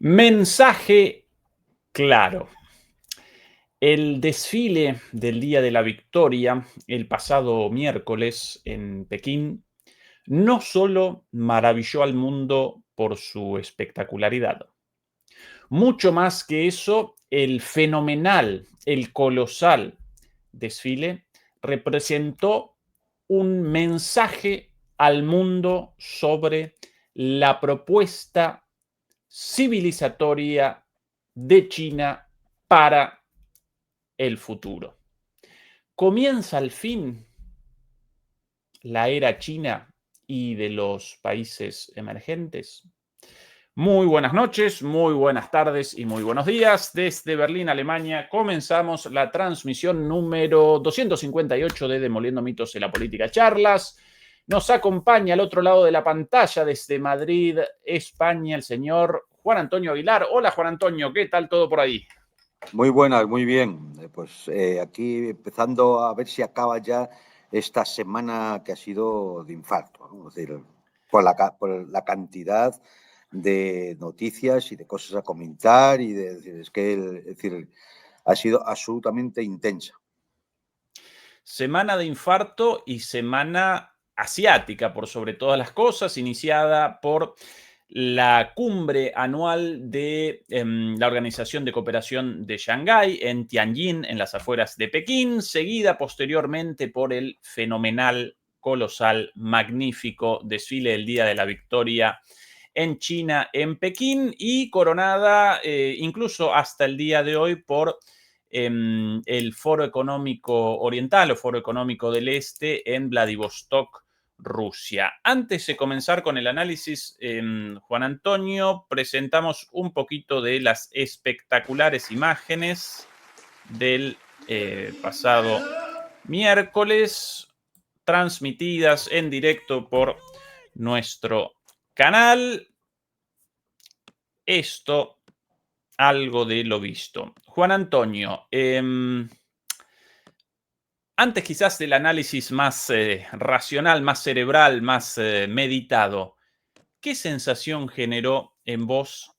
Mensaje claro. El desfile del Día de la Victoria, el pasado miércoles en Pekín, no solo maravilló al mundo por su espectacularidad. Mucho más que eso, el fenomenal, el colosal desfile representó un mensaje al mundo sobre la propuesta civilizatoria de China para el futuro. Comienza al fin la era china y de los países emergentes. Muy buenas noches, muy buenas tardes y muy buenos días. Desde Berlín, Alemania, comenzamos la transmisión número 258 de Demoliendo Mitos en la Política Charlas. Nos acompaña al otro lado de la pantalla desde Madrid, España, el señor Juan Antonio Aguilar. Hola, Juan Antonio, ¿qué tal todo por ahí? Muy buenas, muy bien. Aquí empezando a ver si acaba ya esta semana que ha sido de infarto, ¿no? Es decir, por la cantidad de noticias y de cosas a comentar ha sido absolutamente intensa. Semana de infarto y semana asiática, por sobre todas las cosas, iniciada por la cumbre anual de la Organización de Cooperación de Shanghái en Tianjin, en las afueras de Pekín, seguida posteriormente por el fenomenal, colosal, magnífico desfile del Día de la Victoria en China, en Pekín, y coronada incluso hasta el día de hoy por el Foro Económico Oriental o Foro Económico del Este en Vladivostok, Rusia. Antes de comenzar con el análisis, Juan Antonio, presentamos un poquito de las espectaculares imágenes del pasado miércoles, transmitidas en directo por nuestro canal. Esto, algo de lo visto. Juan Antonio, antes quizás del análisis más racional, más cerebral, más meditado, ¿qué sensación generó en vos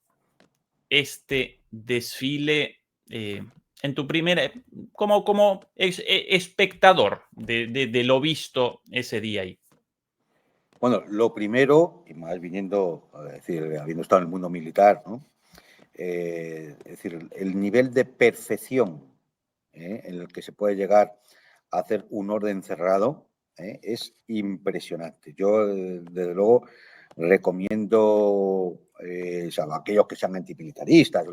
este desfile en tu primera, como espectador de lo visto ese día ahí? Bueno, lo primero, y más viniendo, habiendo estado en el mundo militar, ¿no? El nivel de perfección en el que se puede llegar a hacer un orden cerrado es impresionante. Yo, desde luego, recomiendo a aquellos que sean antimilitaristas,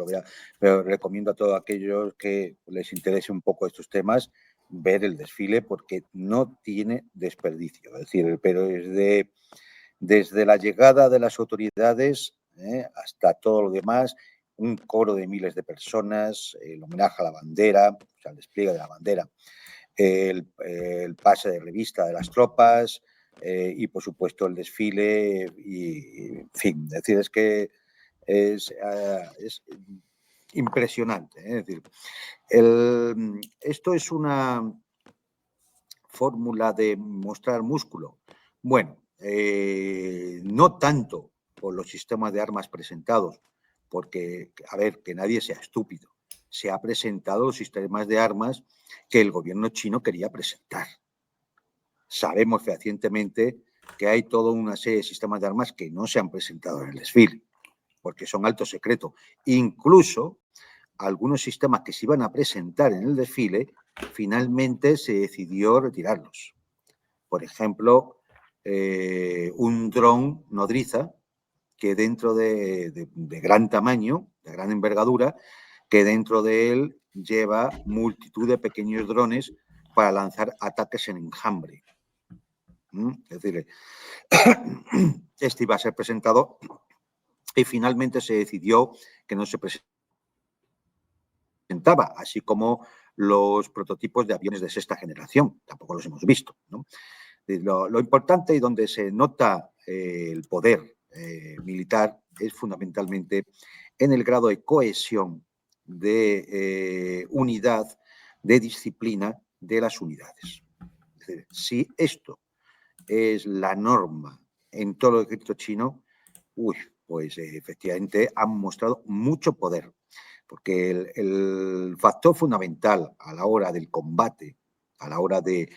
pero recomiendo a todos aquellos que les interese un poco estos temas ver el desfile porque no tiene desperdicio. Es decir, pero desde la llegada de las autoridades hasta todo lo demás, un coro de miles de personas, el homenaje a la bandera, o sea, el despliegue de la bandera, el pase de revista de las tropas y, por supuesto, el desfile y en fin, es que es impresionante. Es decir, esto es una fórmula de mostrar músculo. Bueno, no tanto por los sistemas de armas presentados, porque, a ver, que nadie sea estúpido. Se ha presentado los sistemas de armas que el gobierno chino quería presentar. Sabemos fehacientemente que hay toda una serie de sistemas de armas que no se han presentado en el desfile, porque son alto secreto. Incluso algunos sistemas que se iban a presentar en el desfile, finalmente se decidió retirarlos. Por ejemplo, un dron nodriza que dentro de gran tamaño, de gran envergadura, que dentro de él lleva multitud de pequeños drones para lanzar ataques en enjambre. Es decir, este iba a ser presentado y finalmente se decidió que no se presentaba, así como los prototipos de aviones de sexta generación, tampoco los hemos visto, ¿no? Lo importante y donde se nota el poder militar es fundamentalmente en el grado de cohesión, de unidad, de disciplina de las unidades. Es decir, si esto es la norma en todo el ejército chino, pues efectivamente han mostrado mucho poder, porque el factor fundamental a la hora del combate, a la hora de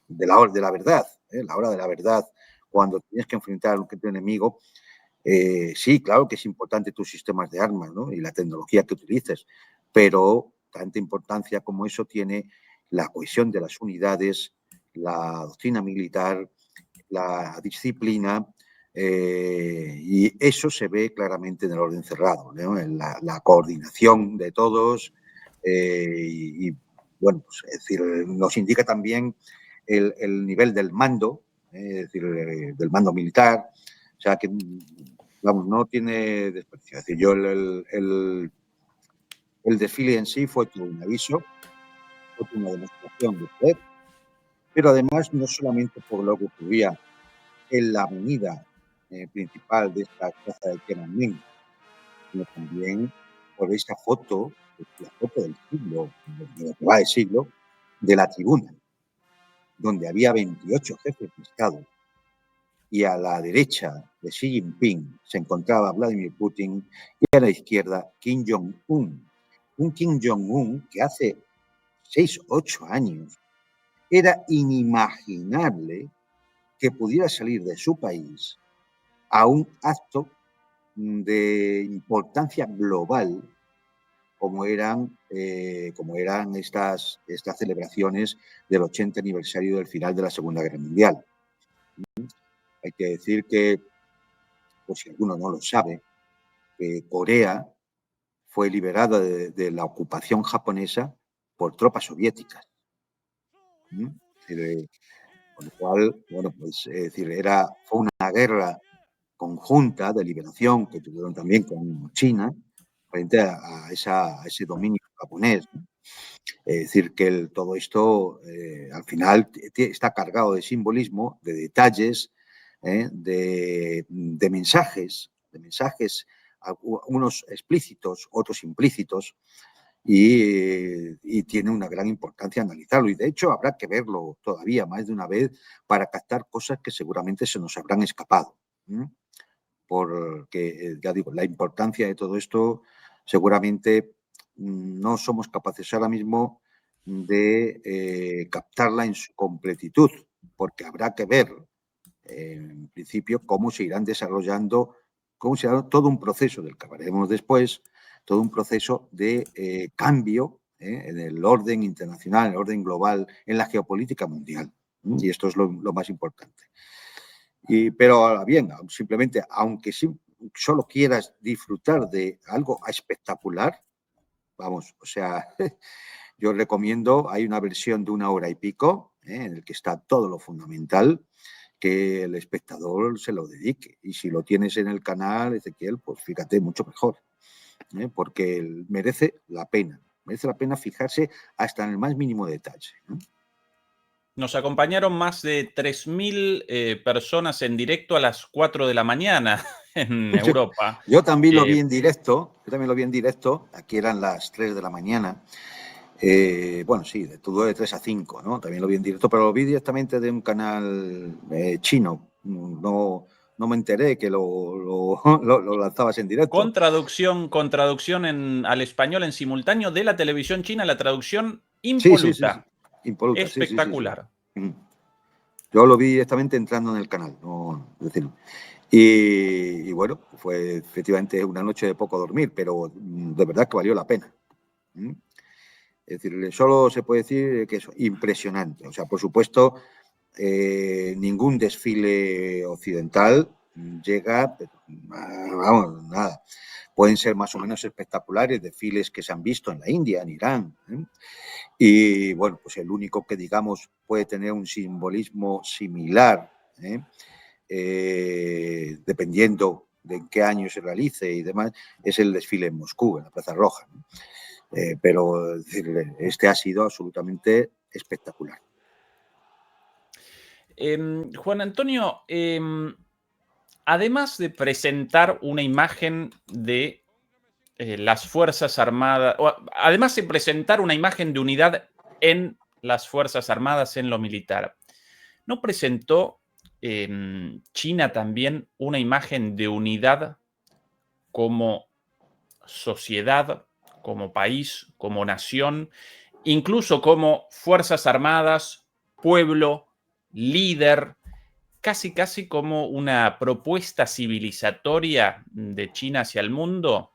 la verdad, la hora de la verdad, cuando tienes que enfrentar a un enemigo, sí, claro que es importante tus sistemas de armas, ¿no? Y la tecnología que utilices, pero tanta importancia como eso tiene la cohesión de las unidades, la doctrina militar, la disciplina, y eso se ve claramente en el orden cerrado, ¿no? En la coordinación de todos, y bueno, pues, es decir, nos indica también el nivel del mando, es decir, del mando militar, o sea que, vamos, no tiene desperdicio. Es decir, yo el desfile en sí fue todo un aviso, fue una demostración de poder, pero además no solamente por lo que ocurría en la avenida principal de esta plaza de Tiananmen, sino también por esa foto, la foto del siglo, de lo que va del siglo, de la tribuna, donde había 28 jefes de Estado y a la derecha de Xi Jinping se encontraba Vladimir Putin y a la izquierda Kim Jong-un. Un Kim Jong-un que hace 6, 8 años era inimaginable que pudiera salir de su país a un acto de importancia global como eran estas celebraciones del 80 aniversario del final de la Segunda Guerra Mundial. Hay que decir que, por si alguno no lo sabe, que Corea fue liberada de la ocupación japonesa por tropas soviéticas. Con lo cual, bueno, pues es decir, fue una guerra conjunta de liberación que tuvieron también con China frente a ese dominio japonés. Es decir, que todo esto al final está cargado de simbolismo, de detalles, de mensajes, unos explícitos, otros implícitos, y tiene una gran importancia analizarlo. Y de hecho habrá que verlo todavía más de una vez para captar cosas que seguramente se nos habrán escapado. Porque, ya digo, la importancia de todo esto seguramente no somos capaces ahora mismo de captarla en su completitud, porque habrá que ver, en principio, cómo se irán desarrollando, cómo será todo un proceso del que hablaremos después, todo un proceso de cambio en el orden internacional, en el orden global, en la geopolítica mundial. Y esto es lo más importante. Pero ahora bien, simplemente, aunque solo quieras disfrutar de algo espectacular, vamos, o sea, yo recomiendo, hay una versión de 1 hora y pico, en el que está todo lo fundamental, que el espectador se lo dedique. Y si lo tienes en el canal, Ezequiel, pues fíjate, mucho mejor, porque merece la pena fijarse hasta en el más mínimo detalle. Nos acompañaron más de 3.000 personas en directo a las 4 de la mañana en Europa. Yo también lo vi en directo, aquí eran las 3 de la mañana. Bueno, sí, todo de 3 a 5, ¿no? También lo vi en directo, pero lo vi directamente de un canal chino. No me enteré que lo lanzabas en directo. Con traducción al español en simultáneo de la televisión china, la traducción impoluta. Sí. Impoluta, espectacular. Sí. Yo lo vi directamente entrando en el canal, no decirlo. Y bueno, fue efectivamente una noche de poco dormir, pero de verdad que valió la pena. Es decir, solo se puede decir que es impresionante. O sea, por supuesto, ningún desfile occidental llega, vamos, nada. Pueden ser más o menos espectaculares desfiles que se han visto en la India, en Irán. Y bueno, pues el único que, digamos, puede tener un simbolismo similar, dependiendo de en qué año se realice y demás, es el desfile en Moscú, en la Plaza Roja. Pero es decir, este ha sido absolutamente espectacular. Juan Antonio, además de presentar una imagen de las Fuerzas Armadas, además de presentar una imagen de unidad en las Fuerzas Armadas, en lo militar, ¿no presentó China también una imagen de unidad como sociedad, como país, como nación, incluso como fuerzas armadas, pueblo, líder, casi como una propuesta civilizatoria de China hacia el mundo?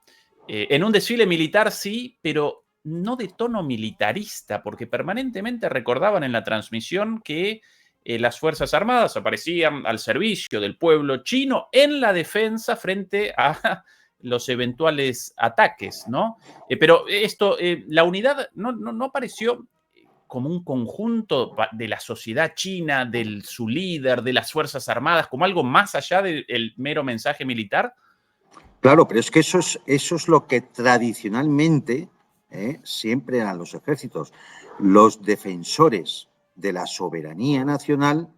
En un desfile militar sí, pero no de tono militarista, porque permanentemente recordaban en la transmisión que las Fuerzas Armadas aparecían al servicio del pueblo chino en la defensa frente a los eventuales ataques, ¿no? Pero esto, la unidad no apareció como un conjunto de la sociedad china, de su líder, de las Fuerzas Armadas, como algo más allá del mero mensaje militar. Claro, pero es que eso es lo que tradicionalmente siempre eran los ejércitos, los defensores de la soberanía nacional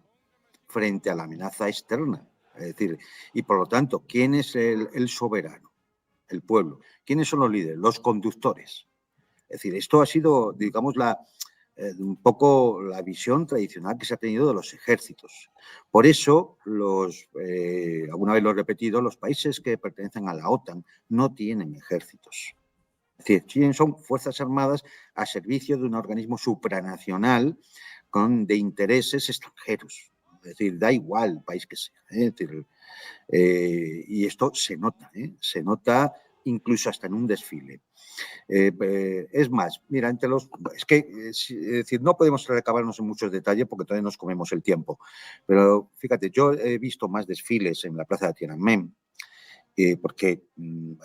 frente a la amenaza externa. Es decir, y por lo tanto, ¿quién es el soberano? El pueblo. ¿Quiénes son los líderes? Los conductores. Es decir, esto ha sido, digamos, un poco la visión tradicional que se ha tenido de los ejércitos. Por eso, alguna vez lo he repetido, los países que pertenecen a la OTAN no tienen ejércitos. Es decir, son fuerzas armadas a servicio de un organismo supranacional de intereses extranjeros. Es decir, da igual el país que sea. Es decir, y esto se nota incluso hasta en un desfile. Es más, mira, es decir, no podemos recabarnos en muchos detalles porque todavía nos comemos el tiempo, pero fíjate, yo he visto más desfiles en la plaza de Tiananmen, porque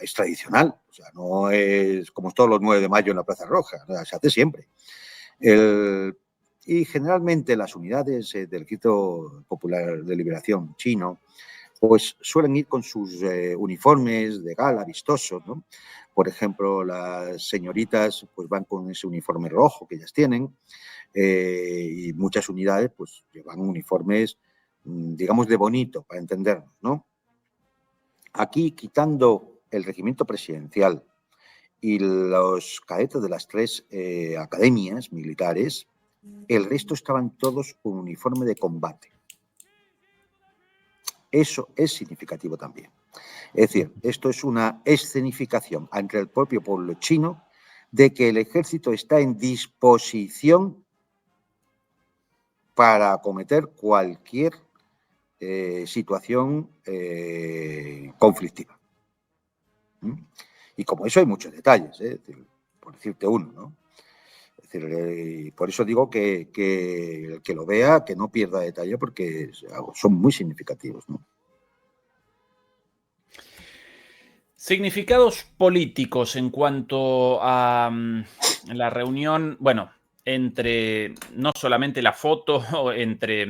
es tradicional, o sea, no es como todos los 9 de mayo en la Plaza Roja, o sea, se hace siempre. Y generalmente las unidades del Ejército Popular de Liberación chino pues suelen ir con sus uniformes de gala vistosos, ¿no? Por ejemplo, las señoritas pues van con ese uniforme rojo que ellas tienen, y muchas unidades pues llevan uniformes, digamos, de bonito, para entendernos, ¿no? Aquí, quitando el regimiento presidencial y los cadetes de las 3 academias militares, el resto estaban todos con uniforme de combate. Eso es significativo también. Es decir, esto es una escenificación ante el propio pueblo chino de que el ejército está en disposición para acometer cualquier situación conflictiva. Y como eso hay muchos detalles, es decir, por decirte uno, ¿no? Es decir, por eso digo que el que lo vea, que no pierda detalle, porque son muy significativos, ¿no? Significados políticos en cuanto a la reunión, bueno, entre no solamente la foto entre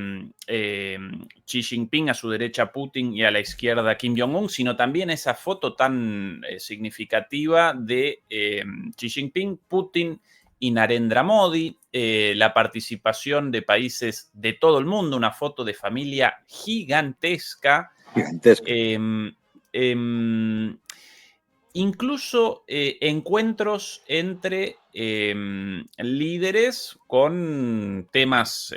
Xi Jinping, a su derecha Putin y a la izquierda Kim Jong-un, sino también esa foto tan significativa de Xi Jinping, Putin y Narendra Modi, la participación de países de todo el mundo, una foto de familia gigantesca. Gigantesca. Incluso encuentros entre líderes con temas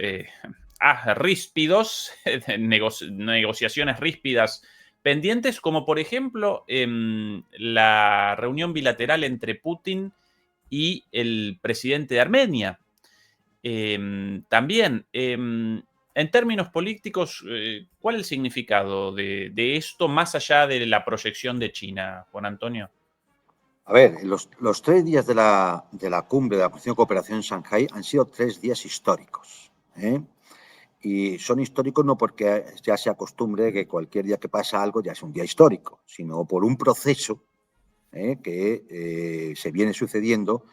ríspidos, negociaciones ríspidas pendientes, como por ejemplo la reunión bilateral entre Putin y el presidente de Armenia. También, en términos políticos, ¿cuál es el significado de esto más allá de la proyección de China, Juan Antonio? A ver, los 3 días de la cumbre de la Organización de Cooperación en Shanghái han sido 3 días históricos, ¿eh? Y son históricos no porque ya se acostumbre que cualquier día que pasa algo ya es un día histórico, sino por un proceso que se viene sucediendo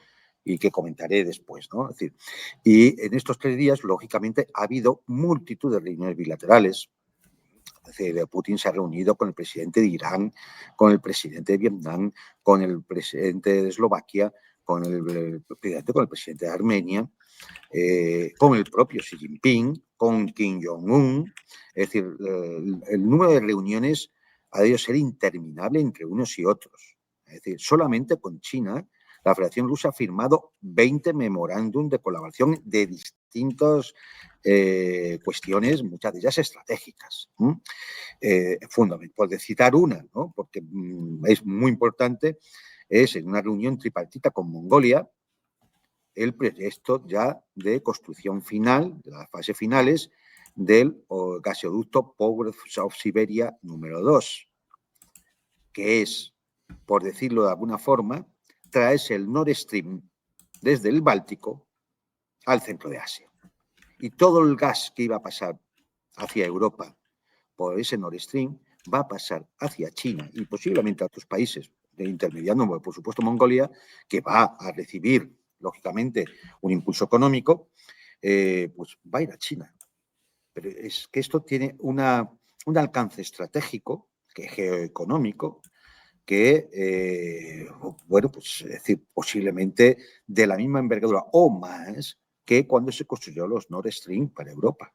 y que comentaré después, ¿no? Es decir, y en estos 3 días, lógicamente, ha habido multitud de reuniones bilaterales. Es decir, Putin se ha reunido con el presidente de Irán, con el presidente de Vietnam, con el presidente de Eslovaquia, con el presidente de Armenia, con el propio Xi Jinping, con Kim Jong-un. Es decir, el número de reuniones ha debido ser interminable entre unos y otros. Es decir, solamente con China, la Federación Rusa ha firmado 20 memorándum de colaboración de distintos cuestiones, muchas de ellas estratégicas. Fundamental, por citar una, ¿no? Porque es muy importante, es en una reunión tripartita con Mongolia, el proyecto ya de construcción final, de las fases finales, del gasoducto Power of Siberia número 2, que es, por decirlo de alguna forma, traerse el Nord Stream desde el Báltico al centro de Asia. Y todo el gas que iba a pasar hacia Europa por ese Nord Stream va a pasar hacia China y posiblemente a otros países, intermediando, por supuesto, Mongolia, que va a recibir, lógicamente, un impulso económico, pues va a ir a China. Pero es que esto tiene un alcance estratégico, que geoeconómico, que, bueno, pues es decir, posiblemente de la misma envergadura o más que cuando se construyó los Nord Stream para Europa.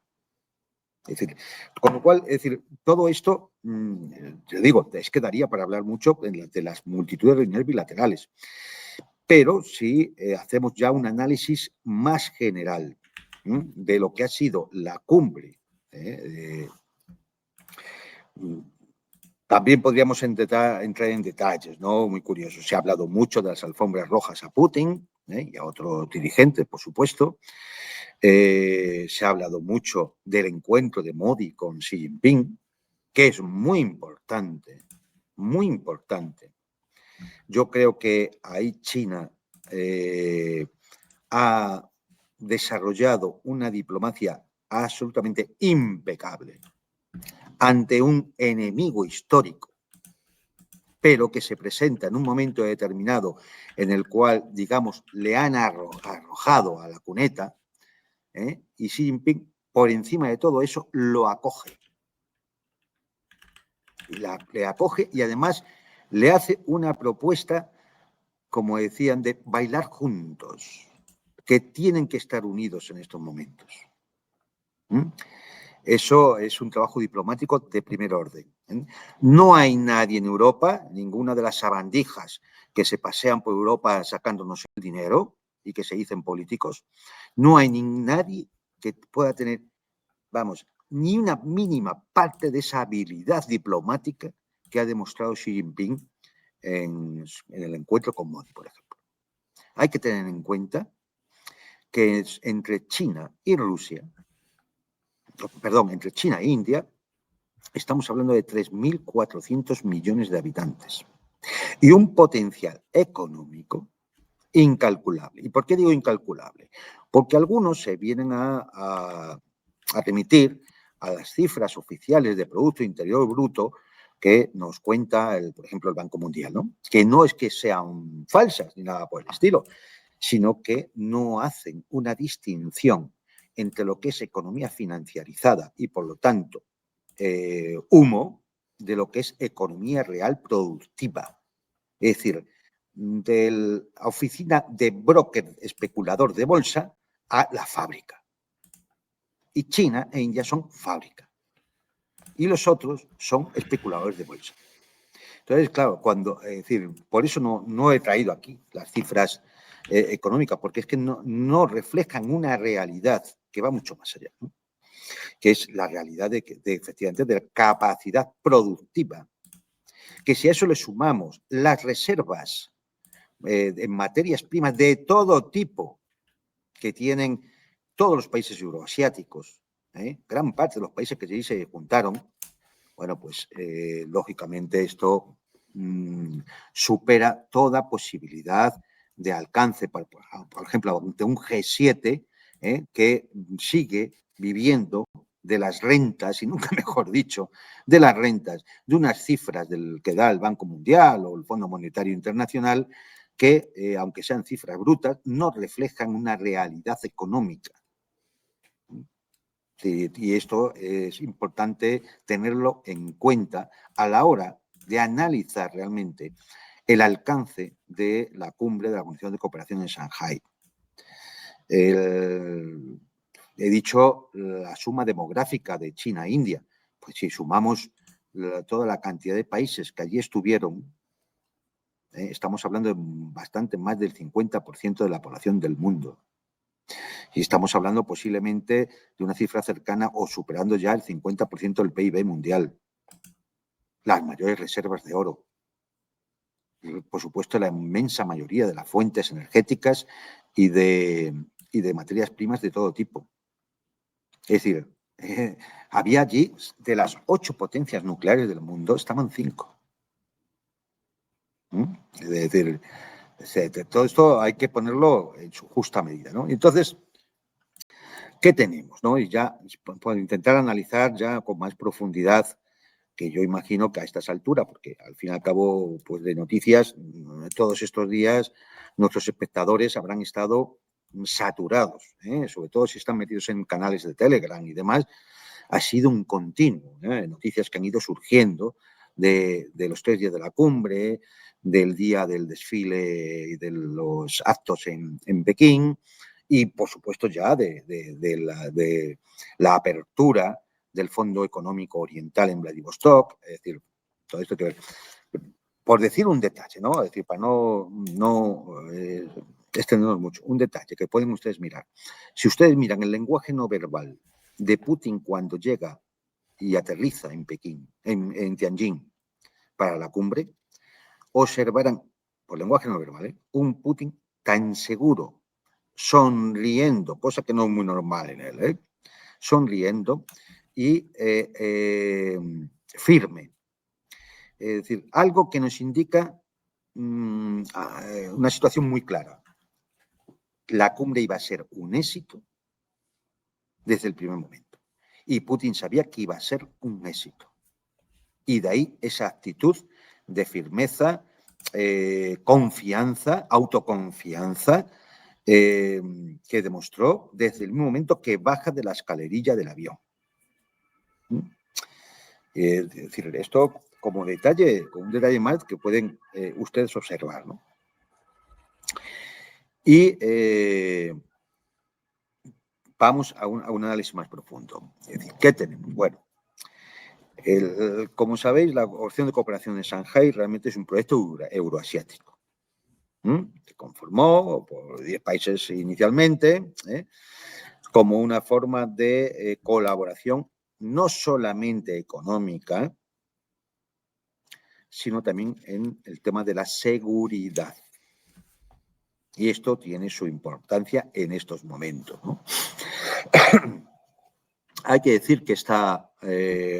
Es decir, con lo cual, es decir, todo esto, yo digo, es que daría para hablar mucho de las multitudes de reuniones bilaterales, pero si hacemos ya un análisis más general de lo que ha sido la cumbre, también podríamos entrar en detalles, ¿no? Muy curiosos. Se ha hablado mucho de las alfombras rojas a Putin y a otros dirigentes, por supuesto. Se ha hablado mucho del encuentro de Modi con Xi Jinping, que es muy importante, muy importante. Yo creo que ahí China ha desarrollado una diplomacia absolutamente impecable ante un enemigo histórico, pero que se presenta en un momento determinado en el cual, digamos, le han arrojado a la cuneta, y Xi Jinping, por encima de todo eso, lo acoge. Le acoge y además le hace una propuesta, como decían, de bailar juntos, que tienen que estar unidos en estos momentos. Eso es un trabajo diplomático de primer orden. No hay nadie en Europa, ninguna de las sabandijas que se pasean por Europa sacándonos el dinero y que se dicen políticos, no hay nadie que pueda tener, vamos, ni una mínima parte de esa habilidad diplomática que ha demostrado Xi Jinping en el encuentro con Modi, por ejemplo. Hay que tener en cuenta que entre China y Rusia, perdón, entre China e India, estamos hablando de 3.400 millones de habitantes y un potencial económico incalculable. ¿Y por qué digo incalculable? Porque algunos se vienen a remitir a las cifras oficiales de Producto Interior Bruto que nos cuenta, por ejemplo, el Banco Mundial, ¿no? Que no es que sean falsas ni nada por el estilo, sino que no hacen una distinción entre lo que es economía financiarizada y, por lo tanto, humo, de lo que es economía real productiva. Es decir, de la oficina de broker especulador de bolsa a la fábrica. Y China e India son fábrica. Y los otros son especuladores de bolsa. Entonces, claro, es decir, por eso no he traído aquí las cifras económicas, porque es que no reflejan una realidad que va mucho más allá, ¿no? Que es la realidad efectivamente de la capacidad productiva. Que si a eso le sumamos las reservas en materias primas de todo tipo que tienen todos los países euroasiáticos, gran parte de los países que allí se juntaron, bueno, pues lógicamente esto supera toda posibilidad de alcance, por ejemplo, de un G7 que sigue viviendo de las rentas, y nunca mejor dicho, de las rentas, de unas cifras que da el Banco Mundial o el Fondo Monetario Internacional que, aunque sean cifras brutas, no reflejan una realidad económica. Y esto es importante tenerlo en cuenta a la hora de analizar realmente el alcance de la cumbre de la Organización de Cooperación en Shanghái. He dicho la suma demográfica de China e India. Pues si sumamos toda la cantidad de países que allí estuvieron, estamos hablando de bastante más del 50% de la población del mundo. Y estamos hablando posiblemente de una cifra cercana o superando ya el 50% del PIB mundial. Las mayores reservas de oro. Y, por supuesto, la inmensa mayoría de las fuentes energéticas y de materias primas de todo tipo. Es decir, había allí, de las 8 potencias nucleares del mundo, estaban 5. Es decir, todo esto hay que ponerlo en su justa medida, ¿no? Entonces, ¿qué tenemos, no? Y ya, por intentar analizar ya con más profundidad, que yo imagino que a estas alturas, porque al fin y al cabo, pues de noticias, todos estos días, nuestros espectadores habrán estado saturados, sobre todo si están metidos en canales de Telegram y demás, ha sido un continuo, noticias que han ido surgiendo de los 3 días de la cumbre, del día del desfile y de los actos en Pekín y, por supuesto, ya de la apertura del Fondo Económico Oriental en Vladivostok. Es decir, todo esto que ver. Por decir un detalle, ¿no? Es decir, para no extendernos mucho, un detalle que pueden ustedes mirar. Si ustedes miran el lenguaje no verbal de Putin cuando llega y aterriza en Pekín, en Tianjin, para la cumbre, observarán, por lenguaje no verbal, un Putin tan seguro, sonriendo, cosa que no es muy normal en él, sonriendo y firme. Es decir, algo que nos indica una situación muy clara. La cumbre iba a ser un éxito desde el primer momento. Y Putin sabía que iba a ser un éxito. Y de ahí esa actitud de firmeza, confianza, autoconfianza, que demostró desde el mismo momento que baja de la escalerilla del avión. Es decir, esto como detalle, como un detalle más que pueden ustedes observar, ¿no? Y vamos a un análisis más profundo. Es decir, ¿qué tenemos? Bueno, como sabéis, la Organización de Cooperación de Shanghái realmente es un proyecto euroasiático. Se conformó por 10 países inicialmente, como una forma de colaboración no solamente económica, sino también en el tema de la seguridad. Y esto tiene su importancia en estos momentos, ¿no? Hay que decir que esta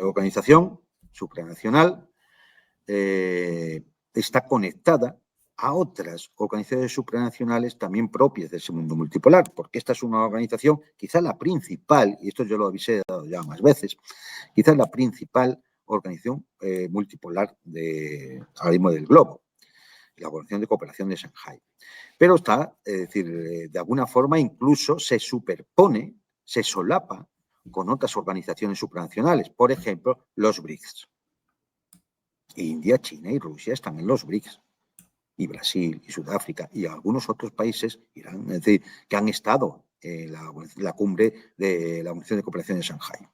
organización supranacional está conectada a otras organizaciones supranacionales también propias de ese mundo multipolar, porque esta es una organización, quizá la principal, y esto yo lo avisé ya más veces, quizá la principal organización multipolar ahora mismo del globo, la Organización de Cooperación de Shanghái. Pero está, es decir, de alguna forma incluso se superpone, se solapa con otras organizaciones supranacionales, por ejemplo, los BRICS. India, China y Rusia están en los BRICS, y Brasil, y Sudáfrica, y algunos otros países, Irán, es decir, que han estado en la cumbre de la Organización de Cooperación de Shanghái.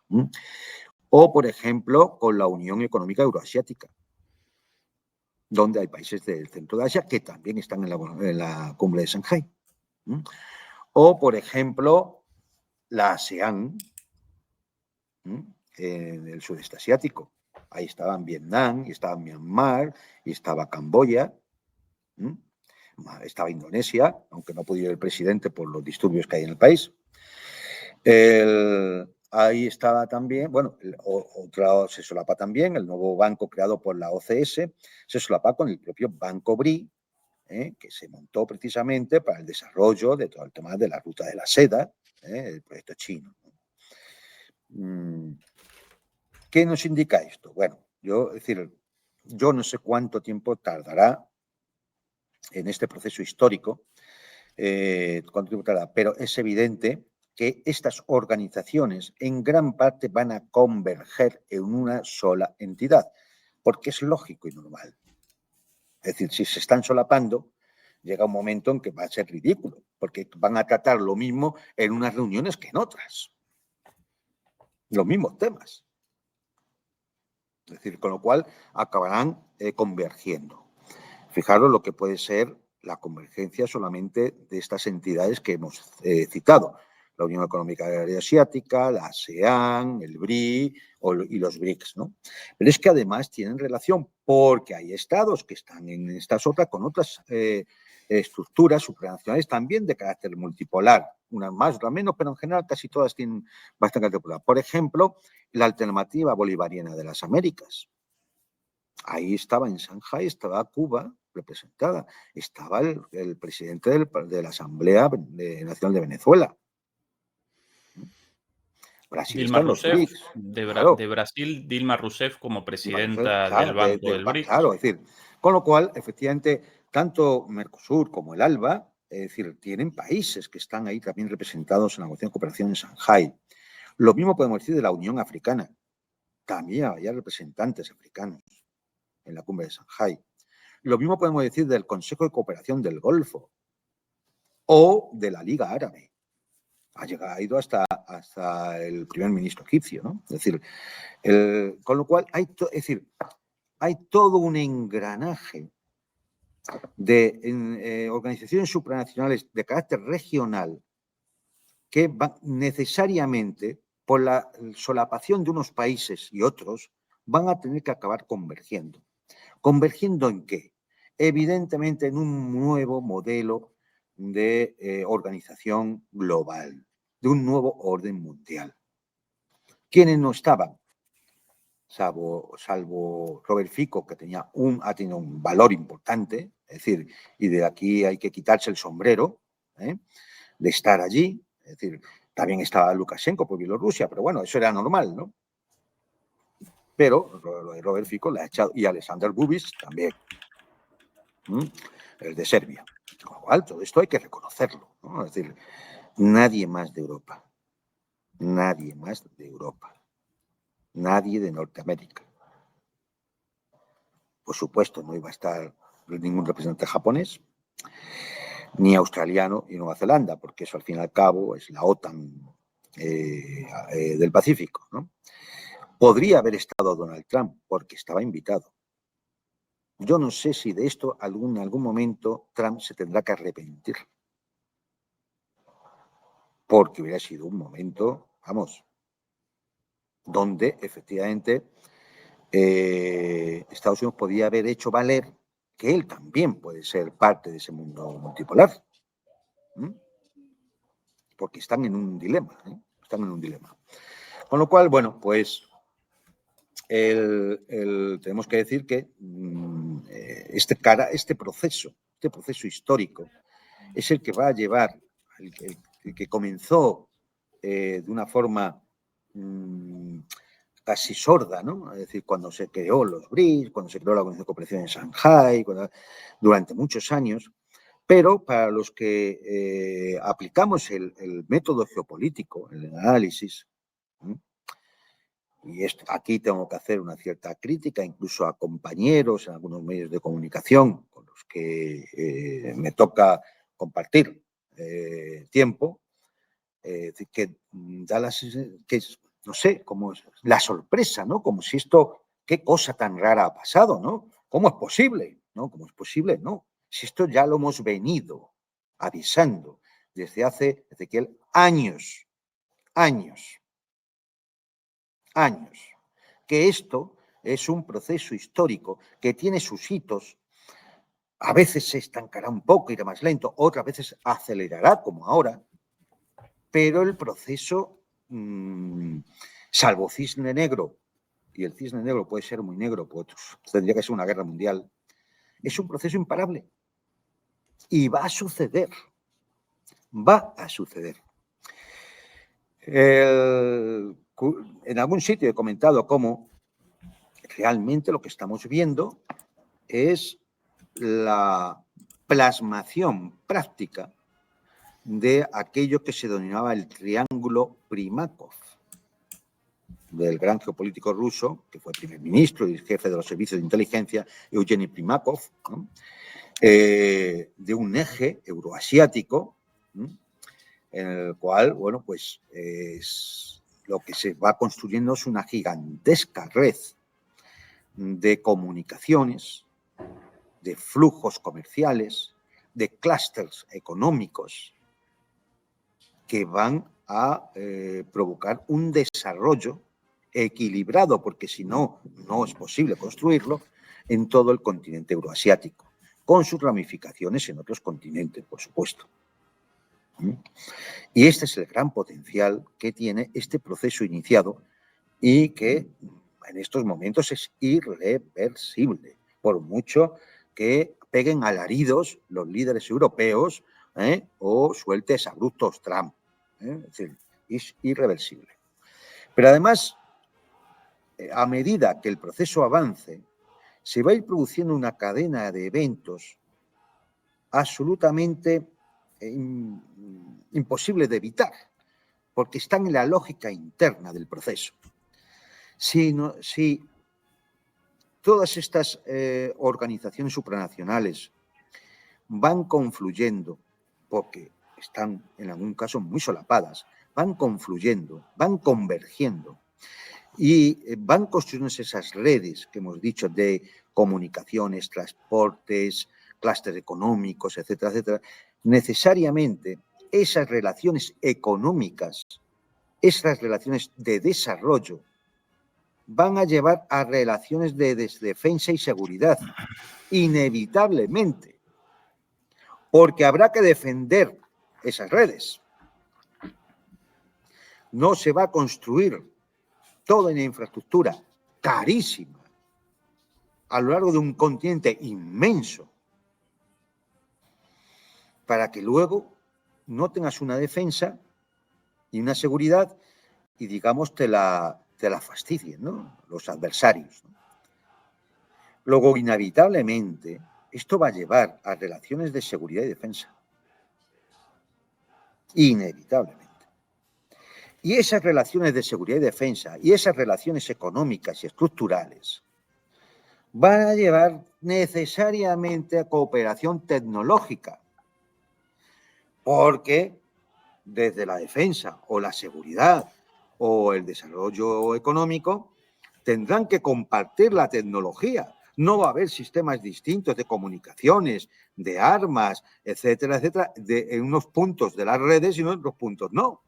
O, por ejemplo, con la Unión Económica Euroasiática, donde hay países del centro de Asia que también están en la cumbre de Shanghái. O, por ejemplo, la ASEAN, en el sudeste asiático. Ahí estaban Vietnam, y estaba Myanmar, y estaba Camboya, estaba Indonesia, aunque no ha podido ir el presidente por los disturbios que hay en el país. Ahí estaba también, bueno, se solapa también el nuevo banco creado por la OCS, se solapa con el propio Banco BRI, que se montó precisamente para el desarrollo de todo el tema de la ruta de la seda, el proyecto chino. ¿Qué nos indica esto? Bueno, yo no sé cuánto tiempo tardará en este proceso histórico, pero es evidente que estas organizaciones en gran parte van a converger en una sola entidad, porque es lógico y normal. Es decir, si se están solapando, llega un momento en que va a ser ridículo, porque van a tratar lo mismo en unas reuniones que en otras. Los mismos temas. Es decir, con lo cual acabarán convergiendo. Fijaros lo que puede ser la convergencia solamente de estas entidades que hemos citado. la Unión Económica Asiática, la ASEAN, el BRI y los BRICS, ¿no? Pero es que además tienen relación porque hay estados que están en estas otras con otras estructuras supranacionales también de carácter multipolar, unas más, otras menos, pero en general casi todas tienen bastante carácter multipolar. Por ejemplo, la alternativa bolivariana de las Américas. Ahí estaba en Shanghái, estaba Cuba representada, estaba el presidente de la Asamblea Nacional de Venezuela. Brasil Dilma está en los Rousseff, BRICS, de claro. Brasil, Dilma Rousseff como presidenta del Claro, Banco del BRICS. claro, es decir, con lo cual, efectivamente, tanto Mercosur como el ALBA, es decir, tienen países que están ahí también representados en la negociación de cooperación en Shanghái. Lo mismo podemos decir de la Unión Africana. También había representantes africanos en la cumbre de Shanghái. Lo mismo podemos decir del Consejo de Cooperación del Golfo o de la Liga Árabe. Ha ido hasta el primer ministro egipcio, ¿no? Es decir, con lo cual hay todo un engranaje de organizaciones supranacionales de carácter regional que van necesariamente, por la solapación de unos países y otros, van a tener que acabar convergiendo. ¿Convergiendo en qué? Evidentemente en un nuevo modelo de organización global, de un nuevo orden mundial. ¿Quiénes no estaban? Salvo Robert Fico, que ha tenido un valor importante, es decir, y de aquí hay que quitarse el sombrero, de estar allí, es decir, también estaba Lukashenko por Bielorrusia, pero bueno, eso era normal, ¿no? Pero lo de Robert Fico le ha echado, y Alexander Bubis también, el de Serbia. Con lo cual, todo esto hay que reconocerlo, ¿no? Es decir, nadie más de Europa, nadie más de Europa, nadie de Norteamérica. Por supuesto, no iba a estar ningún representante japonés, ni australiano y Nueva Zelanda, porque eso al fin y al cabo es la OTAN del Pacífico, ¿no? Podría haber estado Donald Trump, porque estaba invitado. Yo no sé si de esto en algún momento Trump se tendrá que arrepentir, porque hubiera sido un momento, vamos, donde efectivamente Estados Unidos podía haber hecho valer que él también puede ser parte de ese mundo multipolar. Porque están en un dilema, están en un dilema. Con lo cual, bueno, pues tenemos que decir que este proceso histórico es el que va a llevar, el que comenzó de una forma casi sorda, ¿no? Es decir, cuando se creó los BRICS, cuando se creó la Organización de Cooperación en Shanghái, durante muchos años, pero para los que aplicamos el método geopolítico, el análisis, y aquí tengo que hacer una cierta crítica, incluso a compañeros en algunos medios de comunicación con los que me toca compartir tiempo, que da que no sé, como la sorpresa, ¿no? Como si qué cosa tan rara ha pasado, ¿no? ¿Cómo es posible? ¿No? ¿Cómo es posible? No. Si esto ya lo hemos venido avisando desde hace, Ezequiel, años, que esto es un proceso histórico que tiene sus hitos, a veces se estancará un poco, irá más lento, otras veces acelerará, como ahora, pero el proceso, salvo Cisne Negro, y el Cisne Negro puede ser muy negro, pues tendría que ser una guerra mundial, es un proceso imparable. Y va a suceder. Va a suceder. En algún sitio he comentado cómo realmente lo que estamos viendo es la plasmación práctica de aquello que se denominaba el triángulo Primakov, del gran geopolítico ruso, que fue primer ministro y jefe de los servicios de inteligencia, Eugeni Primakov, ¿no? De un eje euroasiático, ¿no? En el cual, bueno, pues lo que se va construyendo es una gigantesca red de comunicaciones, de flujos comerciales, de clústeres económicos que van a provocar un desarrollo equilibrado, porque si no, no es posible construirlo, en todo el continente euroasiático, con sus ramificaciones en otros continentes, por supuesto. Y este es el gran potencial que tiene este proceso iniciado y que en estos momentos es irreversible, por mucho que peguen alaridos los líderes europeos o sueltes abruptos Trump. Es decir, es irreversible. Pero además, a medida que el proceso avance, se va a ir produciendo una cadena de eventos absolutamente imposible de evitar, porque están en la lógica interna del proceso. Si todas estas organizaciones supranacionales van confluyendo, porque están en algún caso muy solapadas, van confluyendo, van convergiendo y van construyéndose esas redes que hemos dicho de comunicaciones, transportes, clústeres económicos, etcétera, etcétera, necesariamente esas relaciones económicas, esas relaciones de desarrollo, van a llevar a relaciones de defensa y seguridad, inevitablemente, porque habrá que defender esas redes. No se va a construir toda una infraestructura carísima a lo largo de un continente inmenso para que luego no tengas una defensa y una seguridad y, digamos, te la fastidien, ¿no?, los adversarios, ¿no? Luego, inevitablemente, esto va a llevar a relaciones de seguridad y defensa. Inevitablemente. Y esas relaciones de seguridad y defensa y esas relaciones económicas y estructurales van a llevar necesariamente a cooperación tecnológica, porque desde la defensa o la seguridad o el desarrollo económico tendrán que compartir la tecnología. No va a haber sistemas distintos de comunicaciones, de armas, etcétera, etcétera, en unos puntos de las redes y en otros puntos no.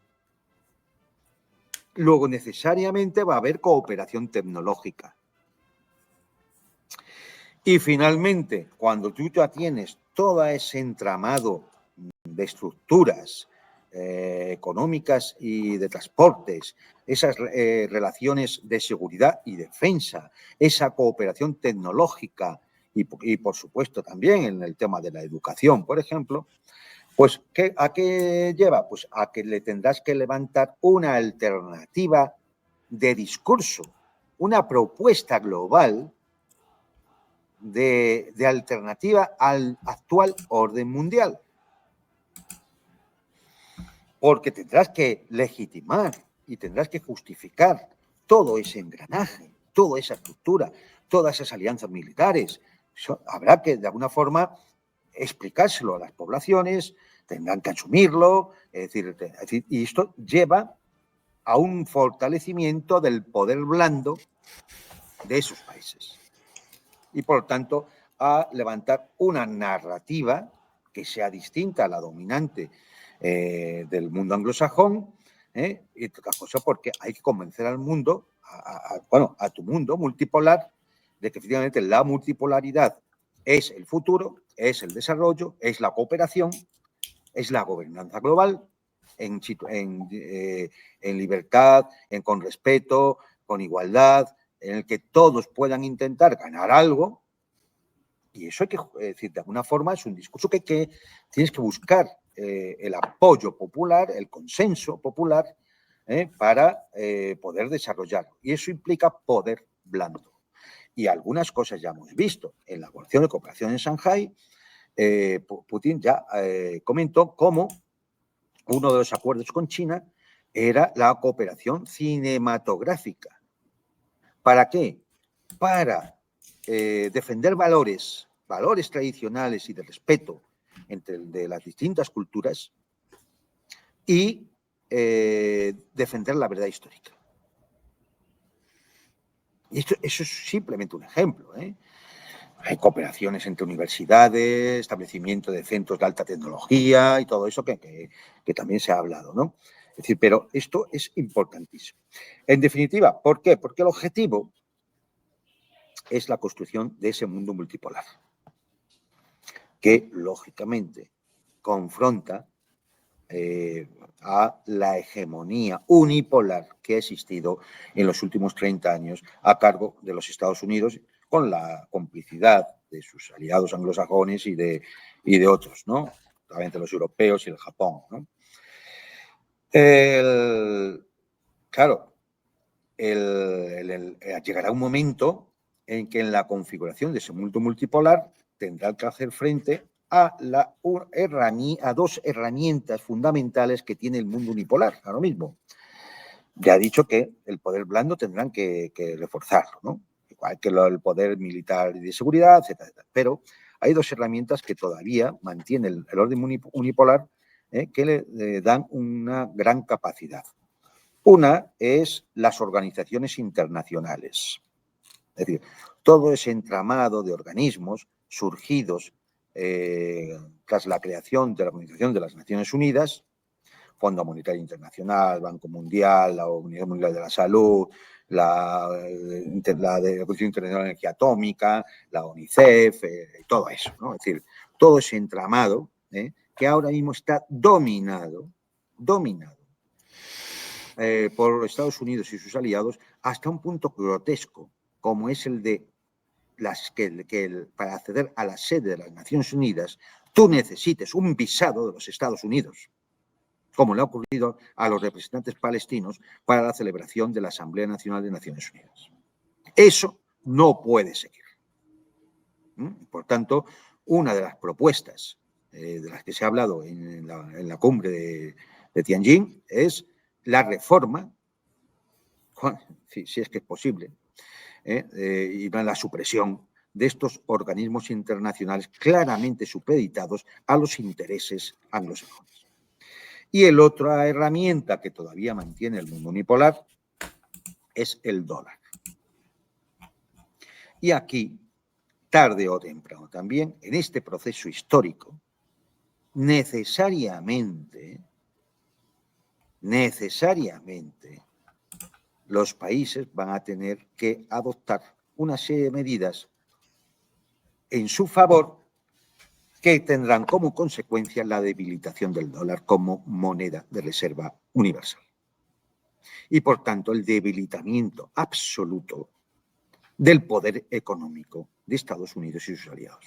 Luego, necesariamente va a haber cooperación tecnológica. Y finalmente, cuando tú ya tienes todo ese entramado de estructuras económicas y de transportes, esas relaciones de seguridad y defensa, esa cooperación tecnológica y por supuesto también en el tema de la educación, por ejemplo, pues ¿a qué lleva? Pues a que le tendrás que levantar una alternativa de discurso, una propuesta global de alternativa al actual orden mundial. Porque tendrás que legitimar y tendrás que justificar todo ese engranaje, toda esa estructura, todas esas alianzas militares. Eso habrá que, de alguna forma, explicárselo a las poblaciones, tendrán que asumirlo, es decir, y esto lleva a un fortalecimiento del poder blando de esos países. Y, por lo tanto, a levantar una narrativa que sea distinta a la dominante del mundo anglosajón, y otra cosa porque hay que convencer al mundo, a tu mundo multipolar, de que efectivamente la multipolaridad es el futuro, es el desarrollo, es la cooperación, es la gobernanza global en libertad, con respeto, con igualdad, en el que todos puedan intentar ganar algo. Y eso hay que decir, de alguna forma es un discurso que tienes que buscar el apoyo popular, el consenso popular para poder desarrollarlo. Y eso implica poder blando. Y algunas cosas ya hemos visto. En la Organización de Cooperación en Shanghái, Putin ya comentó cómo uno de los acuerdos con China era la cooperación cinematográfica. ¿Para qué? Para defender valores tradicionales y de respeto de las distintas culturas y defender la verdad histórica. Y eso es simplemente un ejemplo. Hay cooperaciones entre universidades, establecimiento de centros de alta tecnología y todo eso que también se ha hablado, ¿no? Es decir, pero esto es importantísimo. En definitiva, ¿por qué? Porque el objetivo es la construcción de ese mundo multipolar, que lógicamente confronta a la hegemonía unipolar que ha existido en los últimos 30 años a cargo de los Estados Unidos, con la complicidad de sus aliados anglosajones y de otros, ¿no? Obviamente los europeos y el Japón, ¿no? Claro, llegará un momento en que en la configuración de ese mundo multipolar tendrá que hacer frente a dos herramientas fundamentales que tiene el mundo unipolar ahora mismo. Ya ha dicho que el poder blando tendrán que reforzarlo, ¿no? Igual que el poder militar y de seguridad, etcétera, etcétera. Pero hay dos herramientas que todavía mantienen el orden unipolar que le dan una gran capacidad. Una es las organizaciones internacionales. Es decir, todo ese entramado de organismos surgidos tras la creación de la Organización de las Naciones Unidas, Fondo Monetario Internacional, Banco Mundial, la Organización Mundial de la Salud, la Organización Internacional de Energía Atómica, la UNICEF, todo eso, ¿no? Es decir, todo ese entramado que ahora mismo está dominado por Estados Unidos y sus aliados hasta un punto grotesco, como es el de para acceder a la sede de las Naciones Unidas, tú necesites un visado de los Estados Unidos, como le ha ocurrido a los representantes palestinos para la celebración de la Asamblea Nacional de Naciones Unidas. Eso no puede seguir. Por tanto, una de las propuestas de las que se ha hablado en la cumbre de Tianjin es la reforma, si es que es posible, y la supresión de estos organismos internacionales claramente supeditados a los intereses anglosajones. Y la otra herramienta que todavía mantiene el mundo unipolar es el dólar. Y aquí, tarde o temprano también, en este proceso histórico, necesariamente, los países van a tener que adoptar una serie de medidas en su favor que tendrán como consecuencia la debilitación del dólar como moneda de reserva universal. Y, por tanto, el debilitamiento absoluto del poder económico de Estados Unidos y sus aliados.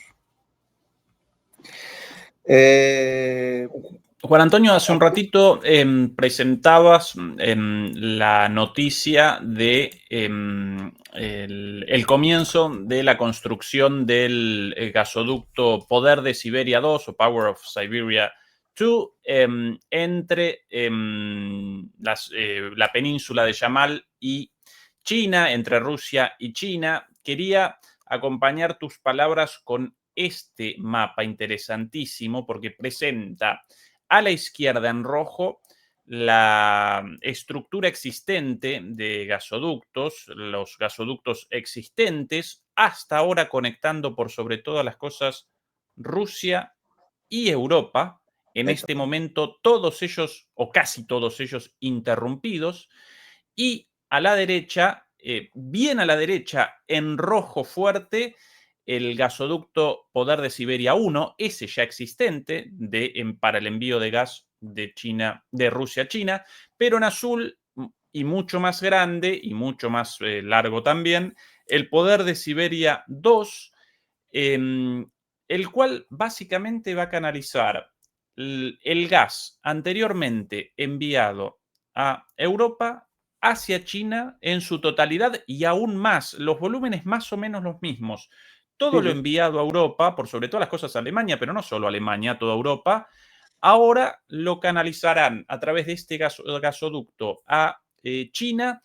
Juan Antonio, hace un ratito presentabas la noticia de el comienzo de la construcción del gasoducto Poder de Siberia 2 o Power of Siberia 2 entre la península de Yamal y China, entre Rusia y China. Quería acompañar tus palabras con este mapa interesantísimo porque presenta a la izquierda en rojo la estructura existente de gasoductos, los gasoductos existentes, hasta ahora conectando por sobre todas las cosas Rusia y Europa. En este momento todos ellos, o casi todos ellos, interrumpidos. Y a la derecha, bien a la derecha, en rojo fuerte, el gasoducto Poder de Siberia 1, ese ya existente, para el envío de gas de Rusia a China, pero en azul y mucho más grande y mucho más largo también, el Poder de Siberia 2, el cual básicamente va a canalizar el gas anteriormente enviado a Europa hacia China en su totalidad y aún más, los volúmenes más o menos los mismos. Todo lo enviado a Europa, por sobre todas las cosas a Alemania, pero no solo a Alemania, toda Europa, ahora lo canalizarán a través de este gasoducto a China,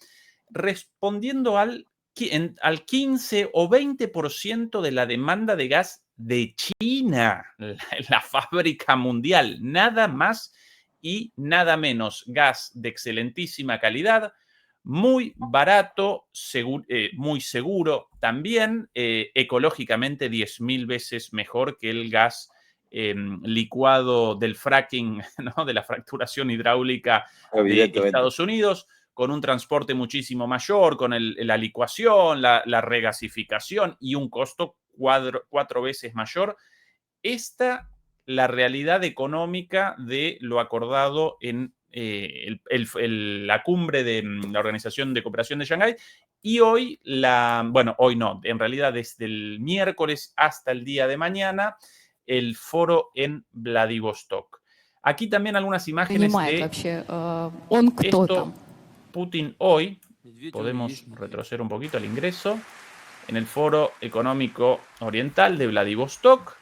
respondiendo al 15 o 20% de la demanda de gas de China, la fábrica mundial, nada más y nada menos. Gas de excelentísima calidad, muy barato, muy seguro también, ecológicamente 10.000 veces mejor que el gas licuado del fracking, ¿no? De la fracturación hidráulica de Estados Unidos, con un transporte muchísimo mayor, con la licuación, la regasificación y un costo 4 veces mayor. La realidad económica de lo acordado en la cumbre de la Organización de Cooperación de Shanghái. Y hoy, bueno, hoy no, en realidad desde el miércoles hasta el día de mañana, el foro en Vladivostok. Aquí también algunas imágenes de esto. Putin hoy, podemos retroceder un poquito al ingreso, en el Foro Económico Oriental de Vladivostok,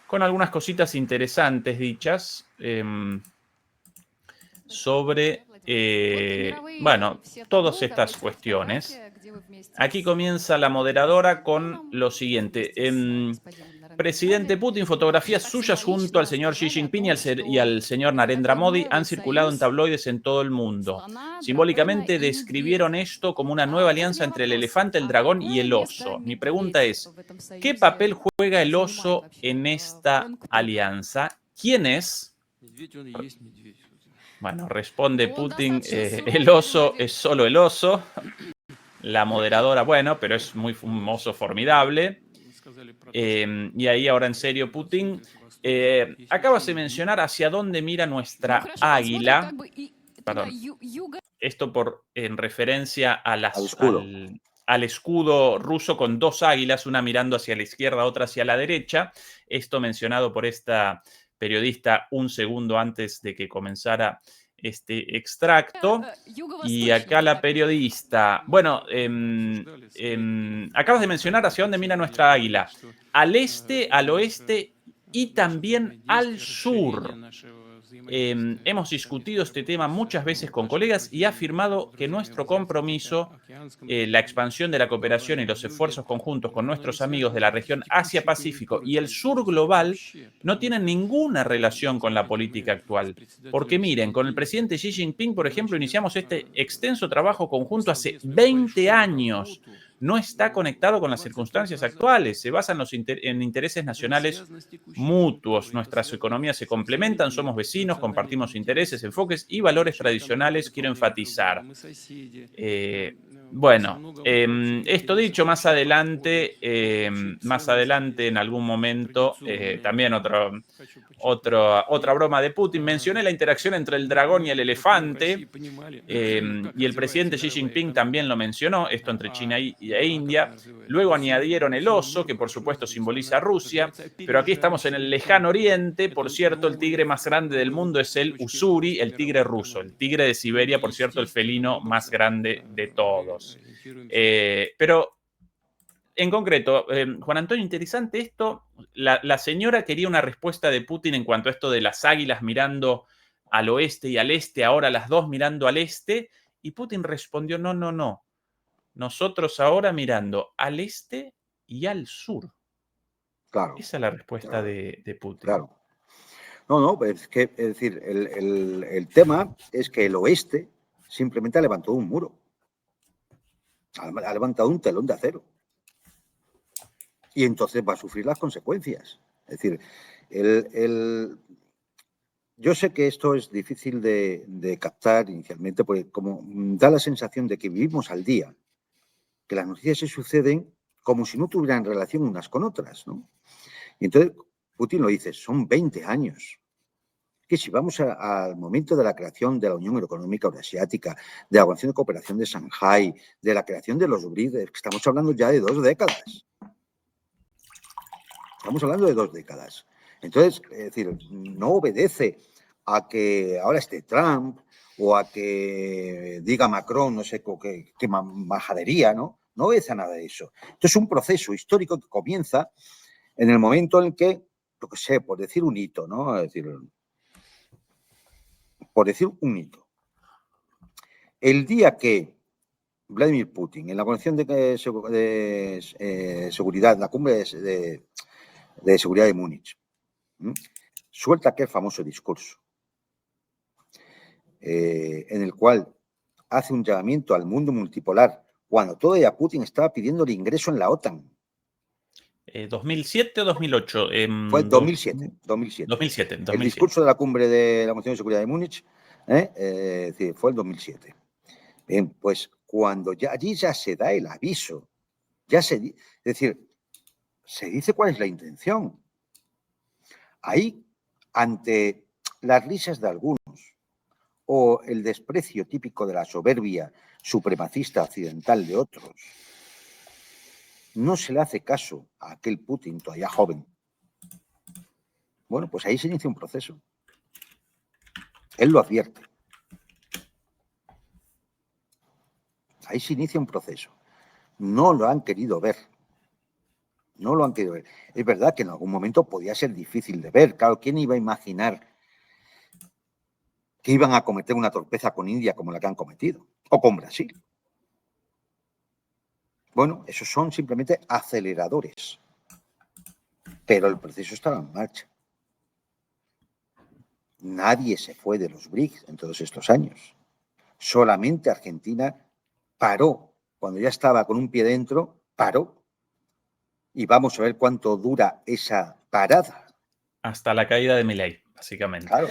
con algunas cositas interesantes dichas sobre, bueno, todas estas cuestiones. Aquí comienza la moderadora con lo siguiente. Presidente Putin, fotografías suyas junto al señor Xi Jinping y al señor Narendra Modi han circulado en tabloides en todo el mundo. Simbólicamente describieron esto como una nueva alianza entre el elefante, el dragón y el oso. Mi pregunta es, ¿qué papel juega el oso en esta alianza? ¿Quién es? Bueno, responde Putin, el oso es solo el oso. La moderadora, bueno, pero es un oso formidable. Y ahí ahora en serio, Putin, acabas de mencionar hacia dónde mira nuestra águila. Perdón. Esto en referencia a al escudo ruso con 2 águilas, una mirando hacia la izquierda, otra hacia la derecha. Esto mencionado por esta periodista un segundo antes de que comenzara este extracto. Y acá la periodista, bueno, acabas de mencionar hacia dónde mira nuestra águila. Al este, al oeste y también al sur. Hemos discutido este tema muchas veces con colegas y ha afirmado que nuestro compromiso, la expansión de la cooperación y los esfuerzos conjuntos con nuestros amigos de la región Asia-Pacífico y el sur global no tienen ninguna relación con la política actual. Porque miren, con el presidente Xi Jinping, por ejemplo, iniciamos este extenso trabajo conjunto hace 20 años. No está conectado con las circunstancias actuales, se basa en intereses nacionales mutuos. Nuestras economías se complementan, somos vecinos, compartimos intereses, enfoques y valores tradicionales, quiero enfatizar. Bueno, esto dicho, más adelante en algún momento, también otra broma de Putin, mencioné la interacción entre el dragón y el elefante, y el presidente Xi Jinping también lo mencionó, esto entre China e India. Luego añadieron el oso, que por supuesto simboliza a Rusia, pero aquí estamos en el lejano oriente. Por cierto, el tigre más grande del mundo es el Ussuri, el tigre ruso. El tigre de Siberia, por cierto, el felino más grande de todos. Pero en concreto, Juan Antonio, interesante esto. La señora quería una respuesta de Putin en cuanto a esto de las águilas mirando al oeste y al este, ahora las dos mirando al este, y Putin respondió, no. Nosotros ahora mirando al este y al sur. Claro. Esa es la respuesta de Putin. Claro. No, es decir, el tema es que el oeste simplemente ha levantado un muro. Ha levantado un telón de acero. Y entonces va a sufrir las consecuencias. Es decir, yo sé que esto es difícil de captar inicialmente, porque como da la sensación de que vivimos al día, que las noticias se suceden como si no tuvieran relación unas con otras, ¿no? Y entonces Putin lo dice, son 20 años. Que si vamos al momento de la creación de la Unión Económica Eurasiática, de la Organización de Cooperación de Shanghái, de la creación de los BRICS, estamos hablando ya de 2 décadas. Estamos hablando de 2 décadas. Entonces, es decir, no obedece a que ahora esté Trump o a que diga Macron, no sé qué majadería, ¿no? No obedece a nada de eso. Esto es un proceso histórico que comienza en el momento en que, lo que sé, por decir un hito, ¿no? Es decir, por decir un hito. El día que Vladimir Putin, en la Convención de Seguridad, la cumbre de seguridad de Múnich, suelta aquel famoso discurso en el cual hace un llamamiento al mundo multipolar, cuando todavía Putin estaba pidiendo el ingreso en la OTAN. ¿2007 o 2008? Fue 2007, 2007. 2007, El 2007. discurso de la cumbre de la Convención de Seguridad de Múnich fue el 2007. Bien, pues cuando ya allí ya se da el aviso, es decir, se dice cuál es la intención. Ahí, ante las risas de algunos o el desprecio típico de la soberbia supremacista occidental de otros, no se le hace caso a aquel Putin todavía joven. Bueno, pues ahí se inicia un proceso. Él lo advierte. Ahí se inicia un proceso. No lo han querido ver. No lo han querido ver. Es verdad que en algún momento podía ser difícil de ver. Claro, ¿quién iba a imaginar que iban a cometer una torpeza con India como la que han cometido? O con Brasil. Bueno, esos son simplemente aceleradores. Pero el proceso estaba en marcha. Nadie se fue de los BRICS en todos estos años. Solamente Argentina paró. Cuando ya estaba con un pie dentro, paró. Y vamos a ver cuánto dura esa parada. Hasta la caída de Milei, básicamente. Claro,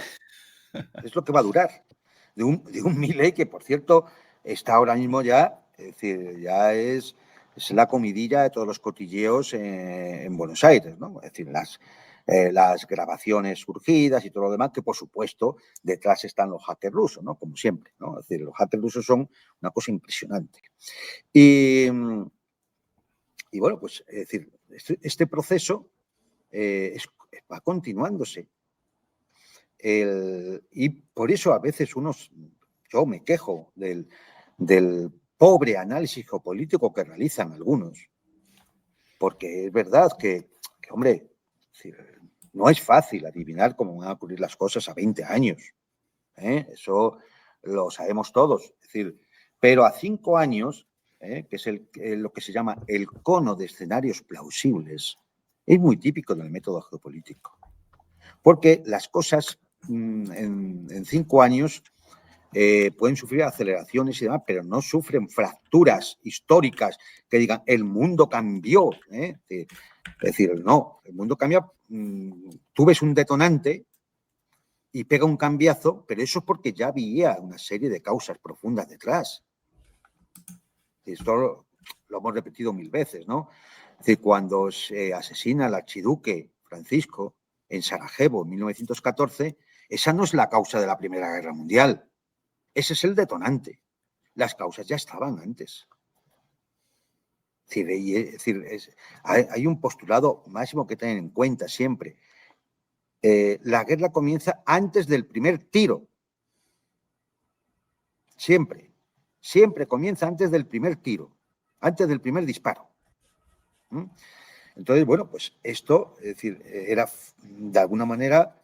es lo que va a durar. De un Milei que, por cierto, está ahora mismo ya, es decir, ya es la comidilla de todos los cotilleos en Buenos Aires, ¿no? Es decir, las grabaciones surgidas y todo lo demás, que por supuesto detrás están los hackers rusos, ¿no? Como siempre, ¿no? Es decir, los hackers rusos son una cosa impresionante. Y bueno, pues, es decir, este proceso va continuándose. Y por eso a veces yo me quejo del pobre análisis geopolítico que realizan algunos, porque es verdad que hombre, no es fácil adivinar cómo van a ocurrir las cosas a 20 años. Eso lo sabemos todos. Es decir, pero a 5 años, que es lo que se llama el cono de escenarios plausibles, es muy típico del método geopolítico. Porque las cosas en 5 años pueden sufrir aceleraciones y demás, pero no sufren fracturas históricas que digan el mundo cambió. Es decir, no, el mundo cambia. Tú ves un detonante y pega un cambiazo, pero eso es porque ya había una serie de causas profundas detrás. Esto lo hemos repetido 1000 veces, ¿no? Es decir, cuando se asesina al archiduque Francisco en Sarajevo en 1914, esa no es la causa de la Primera Guerra Mundial. Ese es el detonante. Las causas ya estaban antes. Es decir, hay un postulado máximo que tener en cuenta siempre. La guerra comienza antes del primer tiro. Siempre. Siempre comienza antes del primer tiro. Antes del primer disparo. Entonces, bueno, pues esto, es decir, era de alguna manera,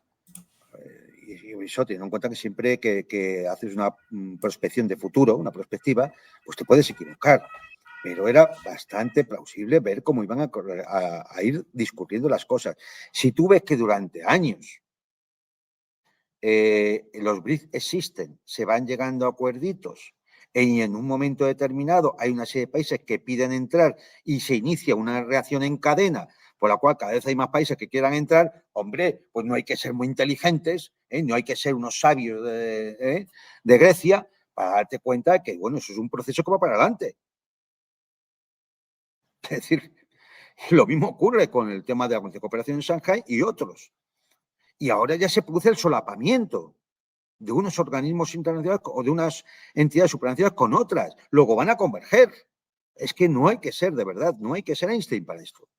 y eso teniendo en cuenta que siempre que haces una prospección de futuro, una perspectiva, pues te puedes equivocar. Pero era bastante plausible ver cómo iban a ir discurriendo las cosas. Si tú ves que durante años los BRICS existen, se van llegando a acuerditos, y en un momento determinado hay una serie de países que piden entrar y se inicia una reacción en cadena por la cual cada vez hay más países que quieran entrar, hombre, pues no hay que ser muy inteligentes, no hay que ser unos sabios de Grecia para darte cuenta de que, bueno, eso es un proceso que va para adelante. Es decir, lo mismo ocurre con el tema de la cooperación en Shanghái y otros. Y ahora ya se produce el solapamiento de unos organismos internacionales o de unas entidades supranacionales con otras. Luego van a converger. Es que no hay que ser, de verdad, no hay que ser Einstein para esto.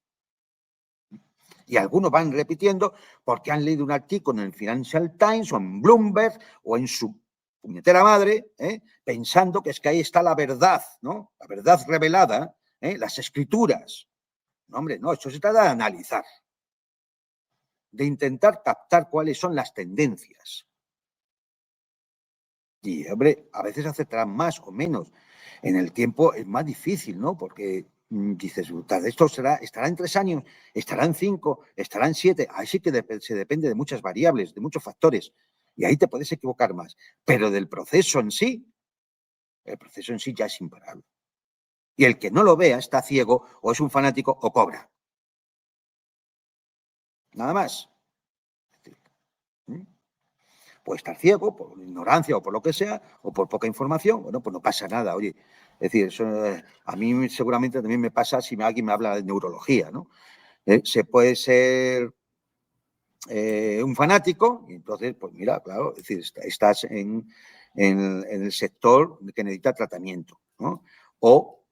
Y algunos van repitiendo porque han leído un artículo en el Financial Times o en Bloomberg o en su puñetera madre, pensando que es que ahí está la verdad, ¿no? La verdad revelada, las escrituras. No, hombre, no, esto se trata de analizar, de intentar captar cuáles son las tendencias. Y, hombre, a veces acertarán más o menos. En el tiempo es más difícil, ¿no? Porque dices, esto estará en 3 años, estará en 5, estará en 7. Ahí sí que se depende de muchas variables, de muchos factores. Y ahí te puedes equivocar más. Pero del proceso en sí, el proceso en sí ya es imparable. Y el que no lo vea está ciego o es un fanático o cobra. nada más. Puede estar ciego por ignorancia o por lo que sea, o por poca información, bueno, pues no pasa nada, oye. Es decir, eso, a mí seguramente también me pasa si alguien me habla de neurología, ¿no? Se puede ser un fanático, y entonces, pues mira, claro, es decir, estás en el sector que necesita tratamiento, ¿no? O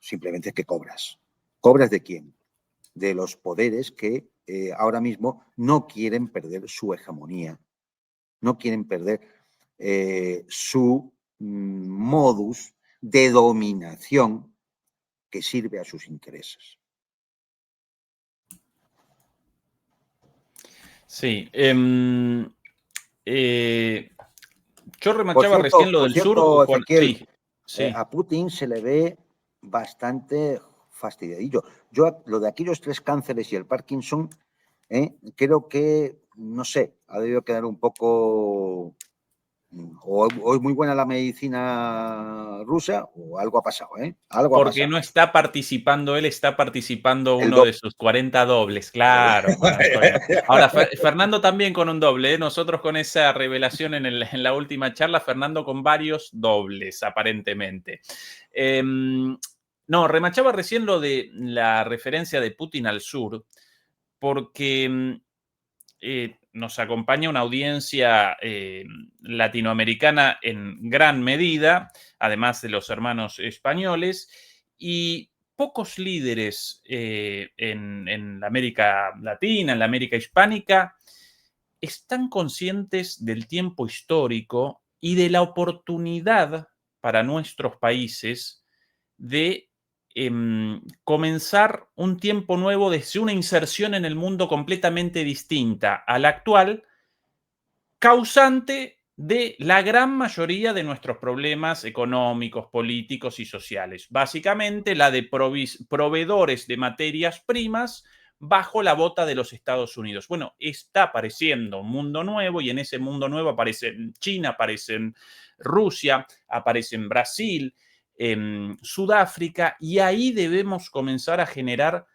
simplemente que cobras. ¿Cobras de quién? De los poderes que ahora mismo no quieren perder su hegemonía, no quieren perder su modus de dominación que sirve a sus intereses. Sí. Yo remachaba recién lo Por del sur, cierto, Juan. Ezequiel, Sí, sí. a Putin se le ve bastante fastidiadillo. Yo, lo de aquí los 3 cánceres y el Parkinson, creo que, no sé, ha debido quedar un poco... O es muy buena la medicina rusa o algo ha pasado, ¿eh? Algo ha Porque pasado. no está participando él, está participando El uno de sus 40 dobles. Claro, Juan Antonio. Ahora, Fernando también con un doble, ¿eh? Nosotros con esa revelación en la última charla, Fernando con varios dobles, aparentemente. No, remachaba recién lo de la referencia de Putin al sur, porque nos acompaña una audiencia latinoamericana en gran medida, además de los hermanos españoles, y pocos líderes en la América Latina, en la América Hispánica, están conscientes del tiempo histórico y de la oportunidad para nuestros países de comenzar un tiempo nuevo desde una inserción en el mundo completamente distinta a la actual, causante de la gran mayoría de nuestros problemas económicos, políticos y sociales. Básicamente la de proveedores de materias primas bajo la bota de los Estados Unidos. Bueno, está apareciendo un mundo nuevo y en ese mundo nuevo aparece China, aparece Rusia, aparece Brasil, Sudáfrica, y ahí debemos comenzar a generar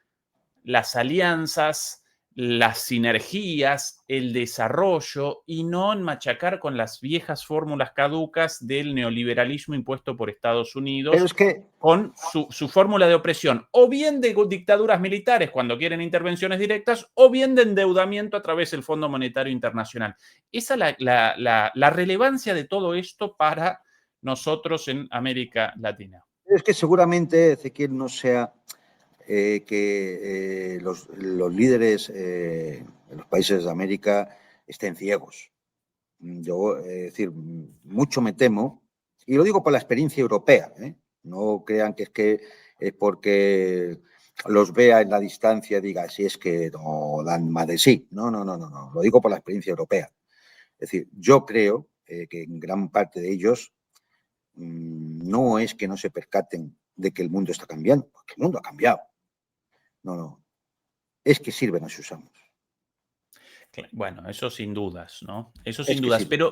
las alianzas, las sinergias, el desarrollo y no en machacar con las viejas fórmulas caducas del neoliberalismo impuesto por Estados Pero Unidos es que, con su fórmula de opresión, o bien de dictaduras militares cuando quieren intervenciones directas, o bien de endeudamiento a través del Fondo Monetario Internacional. Esa es la relevancia de todo esto para nosotros en América Latina. seguramente, Ezequiel, no sea que los líderes de los países de América estén ciegos. Yo, es decir, mucho me temo, y lo digo por la experiencia europea, no crean que es porque los vea en la distancia y diga si es que no dan más de sí. No, lo digo por la experiencia europea. Es decir, yo creo que en gran parte de ellos no es que no se percaten de que el mundo está cambiando, porque el mundo ha cambiado. No, es que sirven a sus amos. Bueno, eso sin dudas, ¿no? Eso Es sin que dudas. sirven.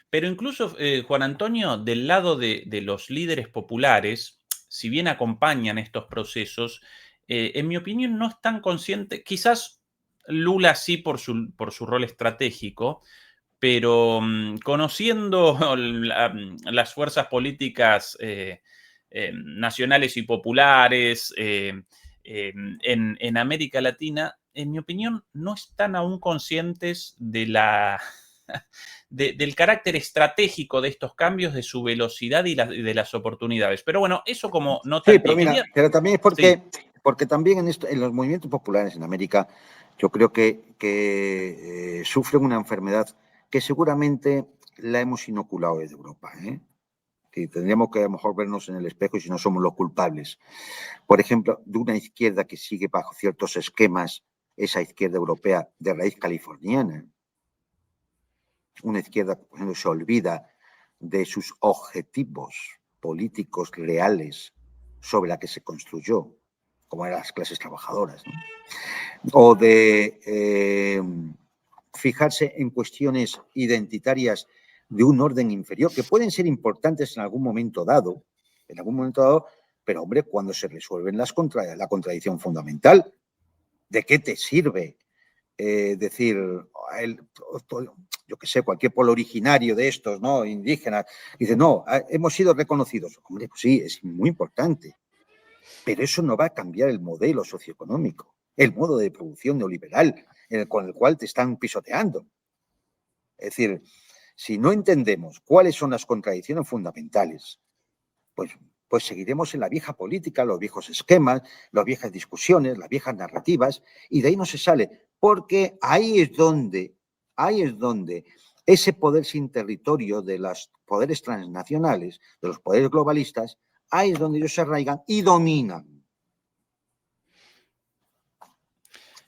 Pero incluso, Juan Antonio, del lado de los líderes populares, si bien acompañan estos procesos, en mi opinión no están conscientes, quizás Lula sí por su rol estratégico, pero conociendo las fuerzas políticas nacionales y populares en América Latina, en mi opinión, no están aún conscientes del carácter estratégico de estos cambios, de su velocidad y de las oportunidades. Pero bueno, eso como nota Sí, al pero pie. mira, pero también es Sí. porque también en los movimientos populares en América, yo creo que sufren una enfermedad que seguramente la hemos inoculado desde Europa, que tendríamos que a lo mejor vernos en el espejo y si no somos los culpables. Por ejemplo, de una izquierda que sigue bajo ciertos esquemas, esa izquierda europea de raíz californiana, una izquierda que, por ejemplo, se olvida de sus objetivos políticos reales sobre la que se construyó, como eran las clases trabajadoras, ¿no? O de fijarse en cuestiones identitarias de un orden inferior, que pueden ser importantes en algún momento dado, pero hombre, cuando se resuelven la contradicción fundamental, ¿de qué te sirve decir, yo qué sé, cualquier pueblo originario de estos, ¿no? Indígenas, dice, no, hemos sido reconocidos. Hombre, pues sí, es muy importante. Pero eso no va a cambiar el modelo socioeconómico, el modo de producción neoliberal con el cual te están pisoteando. Es decir, si no entendemos cuáles son las contradicciones fundamentales, pues seguiremos en la vieja política, los viejos esquemas, las viejas discusiones, las viejas narrativas, y de ahí no se sale, porque ahí es donde ese poder sin territorio de los poderes transnacionales, de los poderes globalistas, ahí es donde ellos se arraigan y dominan.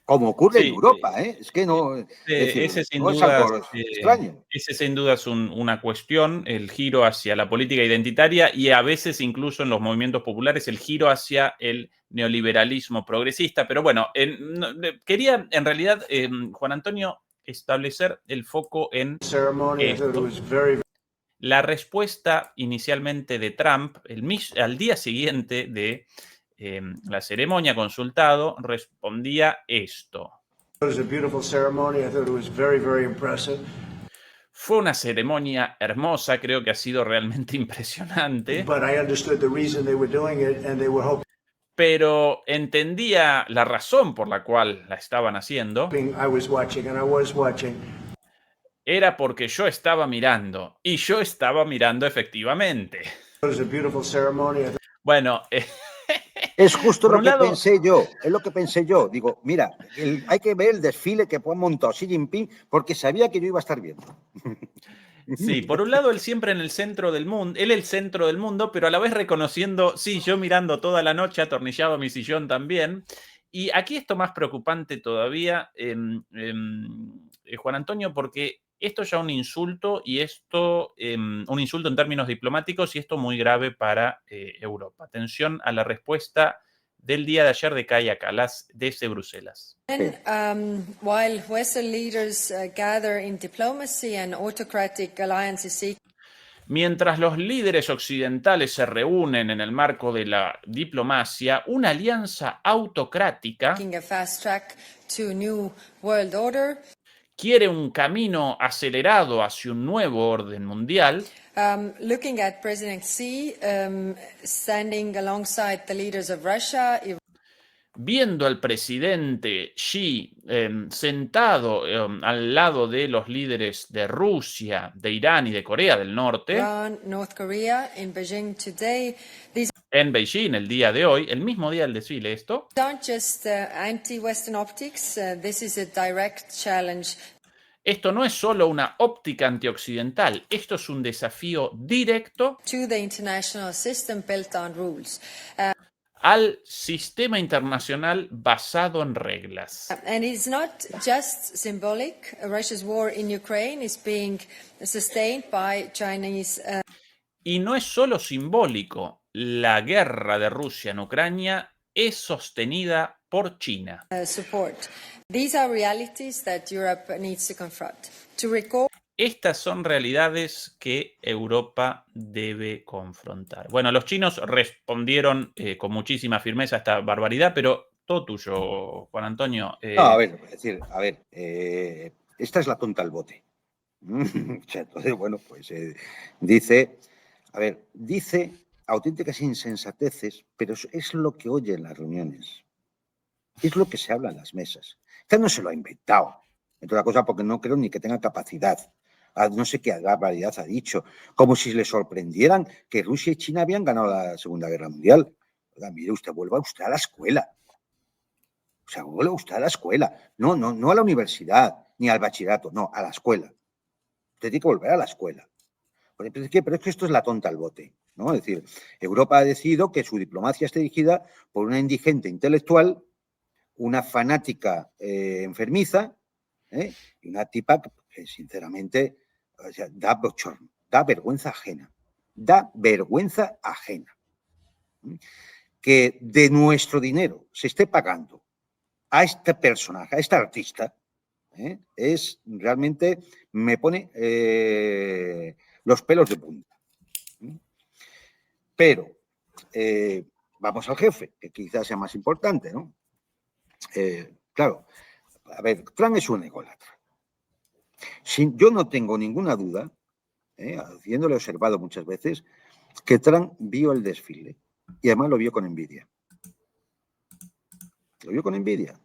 Como ocurre en Europa, ¿eh? Es que no, es decir, ese sin no es dudas, algo extraño. ese sin duda es una cuestión, el giro hacia la política identitaria y a veces incluso en los movimientos populares el giro hacia el neoliberalismo progresista. Pero bueno, quería en realidad, Juan Antonio, establecer el foco en esto. La respuesta inicialmente de Trump, al día siguiente de la ceremonia, consultado, respondía esto. Fue una ceremonia hermosa, creo que ha sido realmente impresionante. Pero entendía la razón por la cual la estaban haciendo. Era porque yo estaba mirando, y yo estaba mirando efectivamente. Bueno, es justo lo que lado, pensé yo, es lo que pensé yo. Digo, mira, hay que ver el desfile que montó Xi Jinping porque sabía que yo iba a estar viendo. Sí, por un lado él siempre en el centro del mundo, él el centro del mundo, pero a la vez reconociendo, sí, yo mirando toda la noche, atornillado a mi sillón también. Y aquí esto más preocupante todavía, Juan Antonio, porque esto ya es un insulto y esto, un insulto en términos diplomáticos y esto muy grave para Europa. Atención a la respuesta del día de ayer de Kaja Kallas desde Bruselas. While Western leaders gather in diplomacy and autocratic alliances. Mientras los líderes occidentales se reúnen en el marco de la diplomacia, una alianza autocrática quiere un camino acelerado hacia un nuevo orden mundial. Looking at President Xi standing alongside the leaders of Russia, viendo al presidente Xi sentado al lado de los líderes de Rusia, de Irán y de Corea del Norte, North Korea, in Beijing today, en Beijing el día de hoy, el mismo día del desfile esto, aren't just anti-Western optics, this is a direct challenge. Esto no es solo una óptica antioccidental, esto es un desafío directo to the international system built on rules. Al sistema internacional basado en reglas. And it's not just symbolic. Russia's war in Ukraine is being sustained by Chinese. Y no es solo simbólico. La guerra de Rusia en Ucrania es sostenida por China. Support. These are realities that Europe needs to confront. To recall. Estas son realidades que Europa debe confrontar. Bueno, los chinos respondieron con muchísima firmeza a esta barbaridad, pero todo tuyo, Juan Antonio. No, a ver, es decir, esta es la tonta al bote. Entonces, bueno, pues dice auténticas insensateces, pero es lo que oye en las reuniones. Es lo que se habla en las mesas. Usted no se lo ha inventado. Entre otra cosa, porque no creo ni que tenga capacidad. No sé qué barbaridad ha dicho. Como si le sorprendieran que Rusia y China habían ganado la Segunda Guerra Mundial. Oiga, mire, vuelva usted a la escuela. O sea, vuelva usted a la escuela. No a la universidad, ni al bachillerato, no, a la escuela. Usted tiene que volver a la escuela. Pero es que esto es la tonta al bote, ¿no? Es decir, Europa ha decidido que su diplomacia esté dirigida por una indigente intelectual, una fanática enfermiza, y una tipa que sinceramente da vergüenza ajena. Da vergüenza ajena. Que de nuestro dinero se esté pagando a este personaje, a este artista, es realmente, me pone los pelos de punta. Pero vamos al jefe, que quizás sea más importante, ¿no? Claro, a ver, Trump es un ególatra. Yo no tengo ninguna duda, habiéndole observado muchas veces, que Trump vio el desfile y además lo vio con envidia. Lo vio con envidia.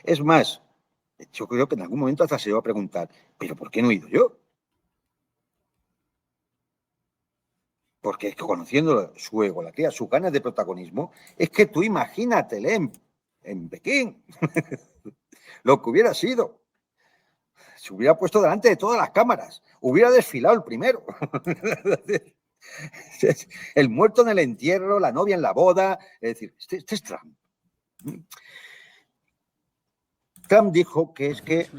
Es más, yo creo que en algún momento hasta se iba a preguntar, ¿pero por qué no he ido yo? Porque es que conociendo su egolatría, sus ganas de protagonismo, es que tú imagínatele en Pekín lo que hubiera sido. Se hubiera puesto delante de todas las cámaras, hubiera desfilado el primero. El muerto en el entierro, la novia en la boda. Es decir, este es Trump. Trump dijo que es que...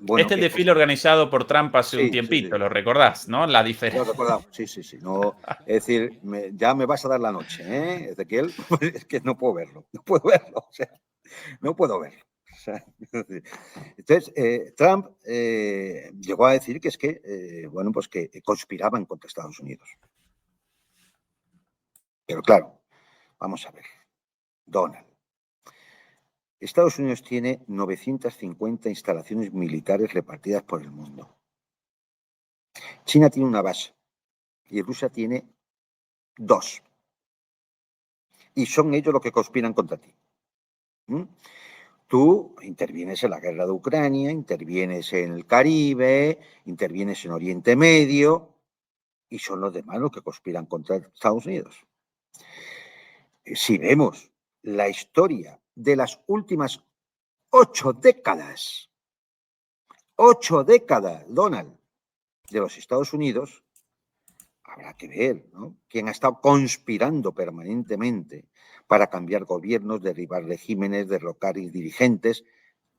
bueno, este es el desfile organizado por Trump hace un tiempito, sí. Lo recordás, ¿no? La diferencia. Lo recordamos, sí. No, es decir, ya me vas a dar la noche, ¿eh, Ezequiel? Es que no puedo verlo, o sea, no puedo verlo. O sea, entonces, Trump llegó a decir que es que, bueno, pues que conspiraban contra Estados Unidos. Pero claro, vamos a ver, Donald. Estados Unidos tiene 950 instalaciones militares repartidas por el mundo. China tiene una base y Rusia tiene 2. Y son ellos los que conspiran contra ti. Tú intervienes en la guerra de Ucrania, intervienes en el Caribe, intervienes en Oriente Medio y son los demás los que conspiran contra Estados Unidos. Si vemos la historia de las últimas 8 décadas, Donald, de los Estados Unidos, habrá que ver, ¿no? Quién ha estado conspirando permanentemente para cambiar gobiernos, derribar regímenes, derrocar dirigentes,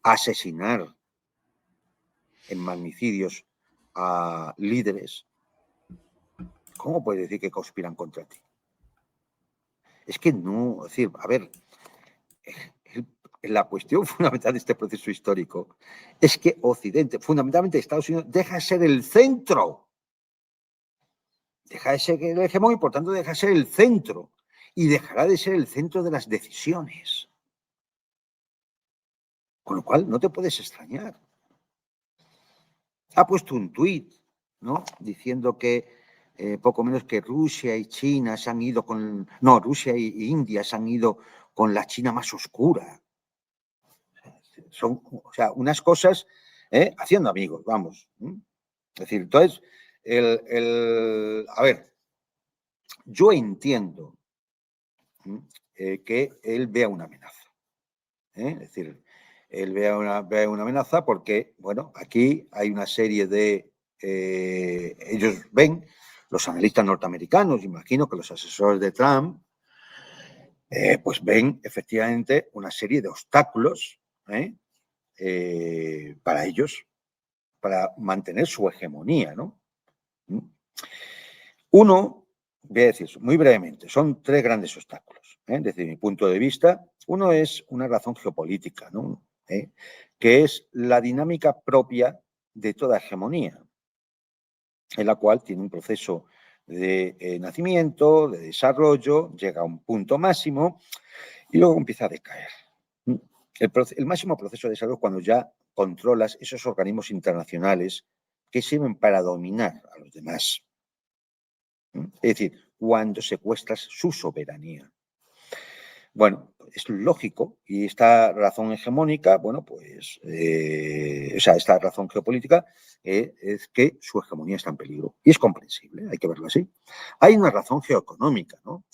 asesinar en magnicidios a líderes. ¿Cómo puedes decir que conspiran contra ti? Es que no, es decir, a ver, la cuestión fundamental de este proceso histórico es que Occidente, fundamentalmente Estados Unidos, deja de ser el centro. Deja de ser el hegemón y por tanto deja de ser el centro. Y dejará de ser el centro de las decisiones. Con lo cual no te puedes extrañar. Ha puesto un tuit, ¿no? Diciendo que poco menos que Rusia y China se han ido con... No, Rusia y India se han ido con la China más oscura. Son, o sea, unas cosas haciendo amigos, vamos. Es decir, entonces, a ver, yo entiendo que él vea una amenaza. Es decir, él vea una amenaza porque, bueno, aquí hay una serie de... ellos ven, los analistas norteamericanos, imagino que los asesores de Trump, pues ven efectivamente una serie de obstáculos para ellos, para mantener su hegemonía, ¿no? Uno, voy a decir muy brevemente, son 3 grandes obstáculos, desde mi punto de vista. Uno es una razón geopolítica, ¿no? Que es la dinámica propia de toda hegemonía, en la cual tiene un proceso de nacimiento, de desarrollo, llega a un punto máximo y luego empieza a decaer. El máximo proceso de desarrollo es cuando ya controlas esos organismos internacionales que sirven para dominar a los demás. Es decir, cuando secuestras su soberanía. Bueno, es lógico, y esta razón hegemónica, bueno, pues, o sea, esta razón geopolítica es que su hegemonía está en peligro. Y es comprensible, hay que verlo así. Hay una razón geoeconómica, ¿no?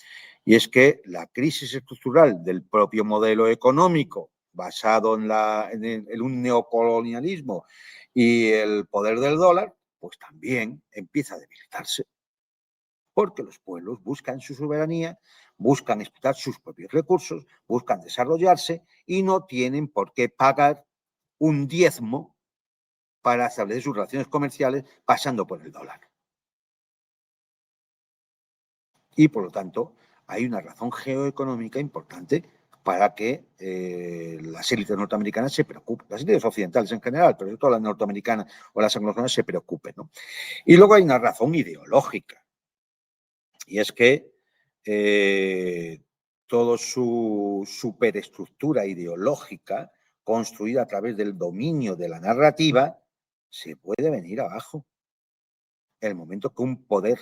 Y es que la crisis estructural del propio modelo económico, basado en un neocolonialismo y el poder del dólar, pues también empieza a debilitarse. Porque los pueblos buscan su soberanía, buscan explotar sus propios recursos, buscan desarrollarse y no tienen por qué pagar un diezmo para establecer sus relaciones comerciales pasando por el dólar. Y, por lo tanto, hay una razón geoeconómica importante para que las élites norteamericanas se preocupen, las élites occidentales en general, pero sobre todo las norteamericanas o las anglosajonas se preocupen, ¿no? Y luego hay una razón ideológica. Y es que toda su superestructura ideológica construida a través del dominio de la narrativa, se puede venir abajo en el momento que un poder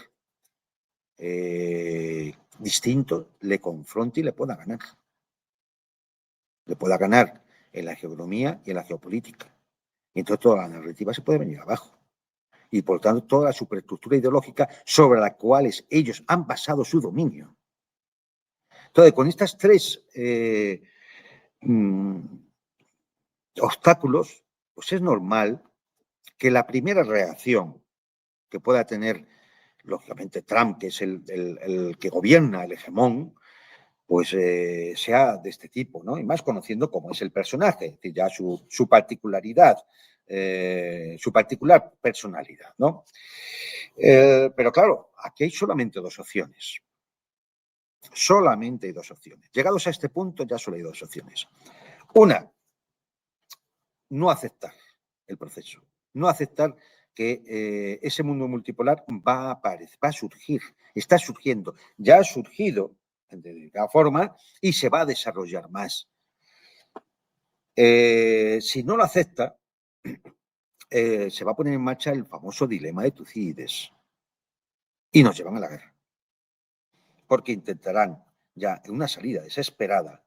distinto le confronte y le pueda ganar. Le pueda ganar en la geoeconomía y en la geopolítica. Y entonces toda la narrativa se puede venir abajo. Y por lo tanto toda la superestructura ideológica sobre la cual ellos han basado su dominio. Entonces, con estas tres obstáculos, pues es normal que la primera reacción que pueda tener, lógicamente, Trump, que es el que gobierna, el hegemón, pues sea de este tipo, ¿no? Y más conociendo cómo es el personaje, es decir, ya su particularidad, su particular personalidad, ¿no? Pero claro, aquí hay solamente dos opciones. Solamente hay dos opciones. Llegados a este punto, ya solo hay dos opciones. Una, no aceptar el proceso, no aceptar que ese mundo multipolar va a aparecer, va a surgir, está surgiendo, ya ha surgido de determinada forma y se va a desarrollar más. Si no lo acepta, se va a poner en marcha el famoso dilema de Tucídides y nos llevan a la guerra, porque intentarán ya en una salida desesperada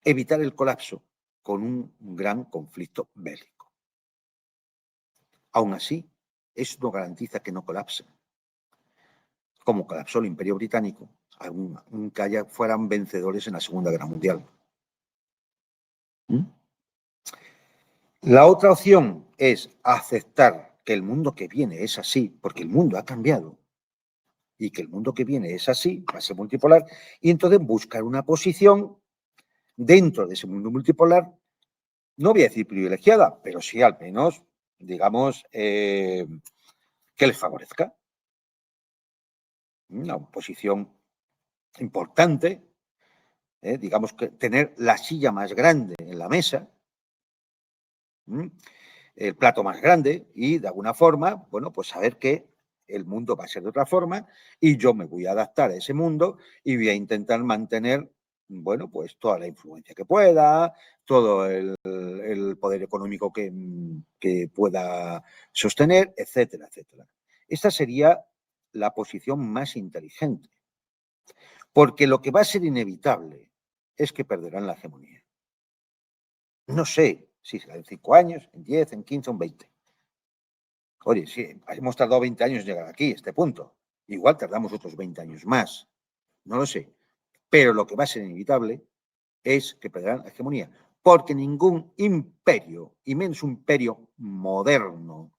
evitar el colapso con un gran conflicto bélico. Aún así, eso no garantiza que no colapse, como colapsó el Imperio Británico, aunque allá fueran vencedores en la Segunda Guerra Mundial. La otra opción es aceptar que el mundo que viene es así, porque el mundo ha cambiado, y que el mundo que viene es así, va a ser multipolar, y entonces buscar una posición dentro de ese mundo multipolar, no voy a decir privilegiada, pero sí al menos, digamos, que les favorezca. Una posición importante, digamos que tener la silla más grande en la mesa, el plato más grande y de alguna forma, bueno, pues saber que el mundo va a ser de otra forma y yo me voy a adaptar a ese mundo y voy a intentar mantener, bueno, pues toda la influencia que pueda, todo el poder económico que pueda sostener, etcétera, etcétera. Esta sería la posición más inteligente, porque lo que va a ser inevitable es que perderán la hegemonía. No sé si será en 5 años, en 10, en 15 o en 20. Oye, sí, hemos tardado 20 años en llegar aquí, a este punto. Igual tardamos otros 20 años más. No lo sé. Pero lo que va a ser inevitable es que perderán la hegemonía. Porque ningún imperio, y menos un imperio moderno,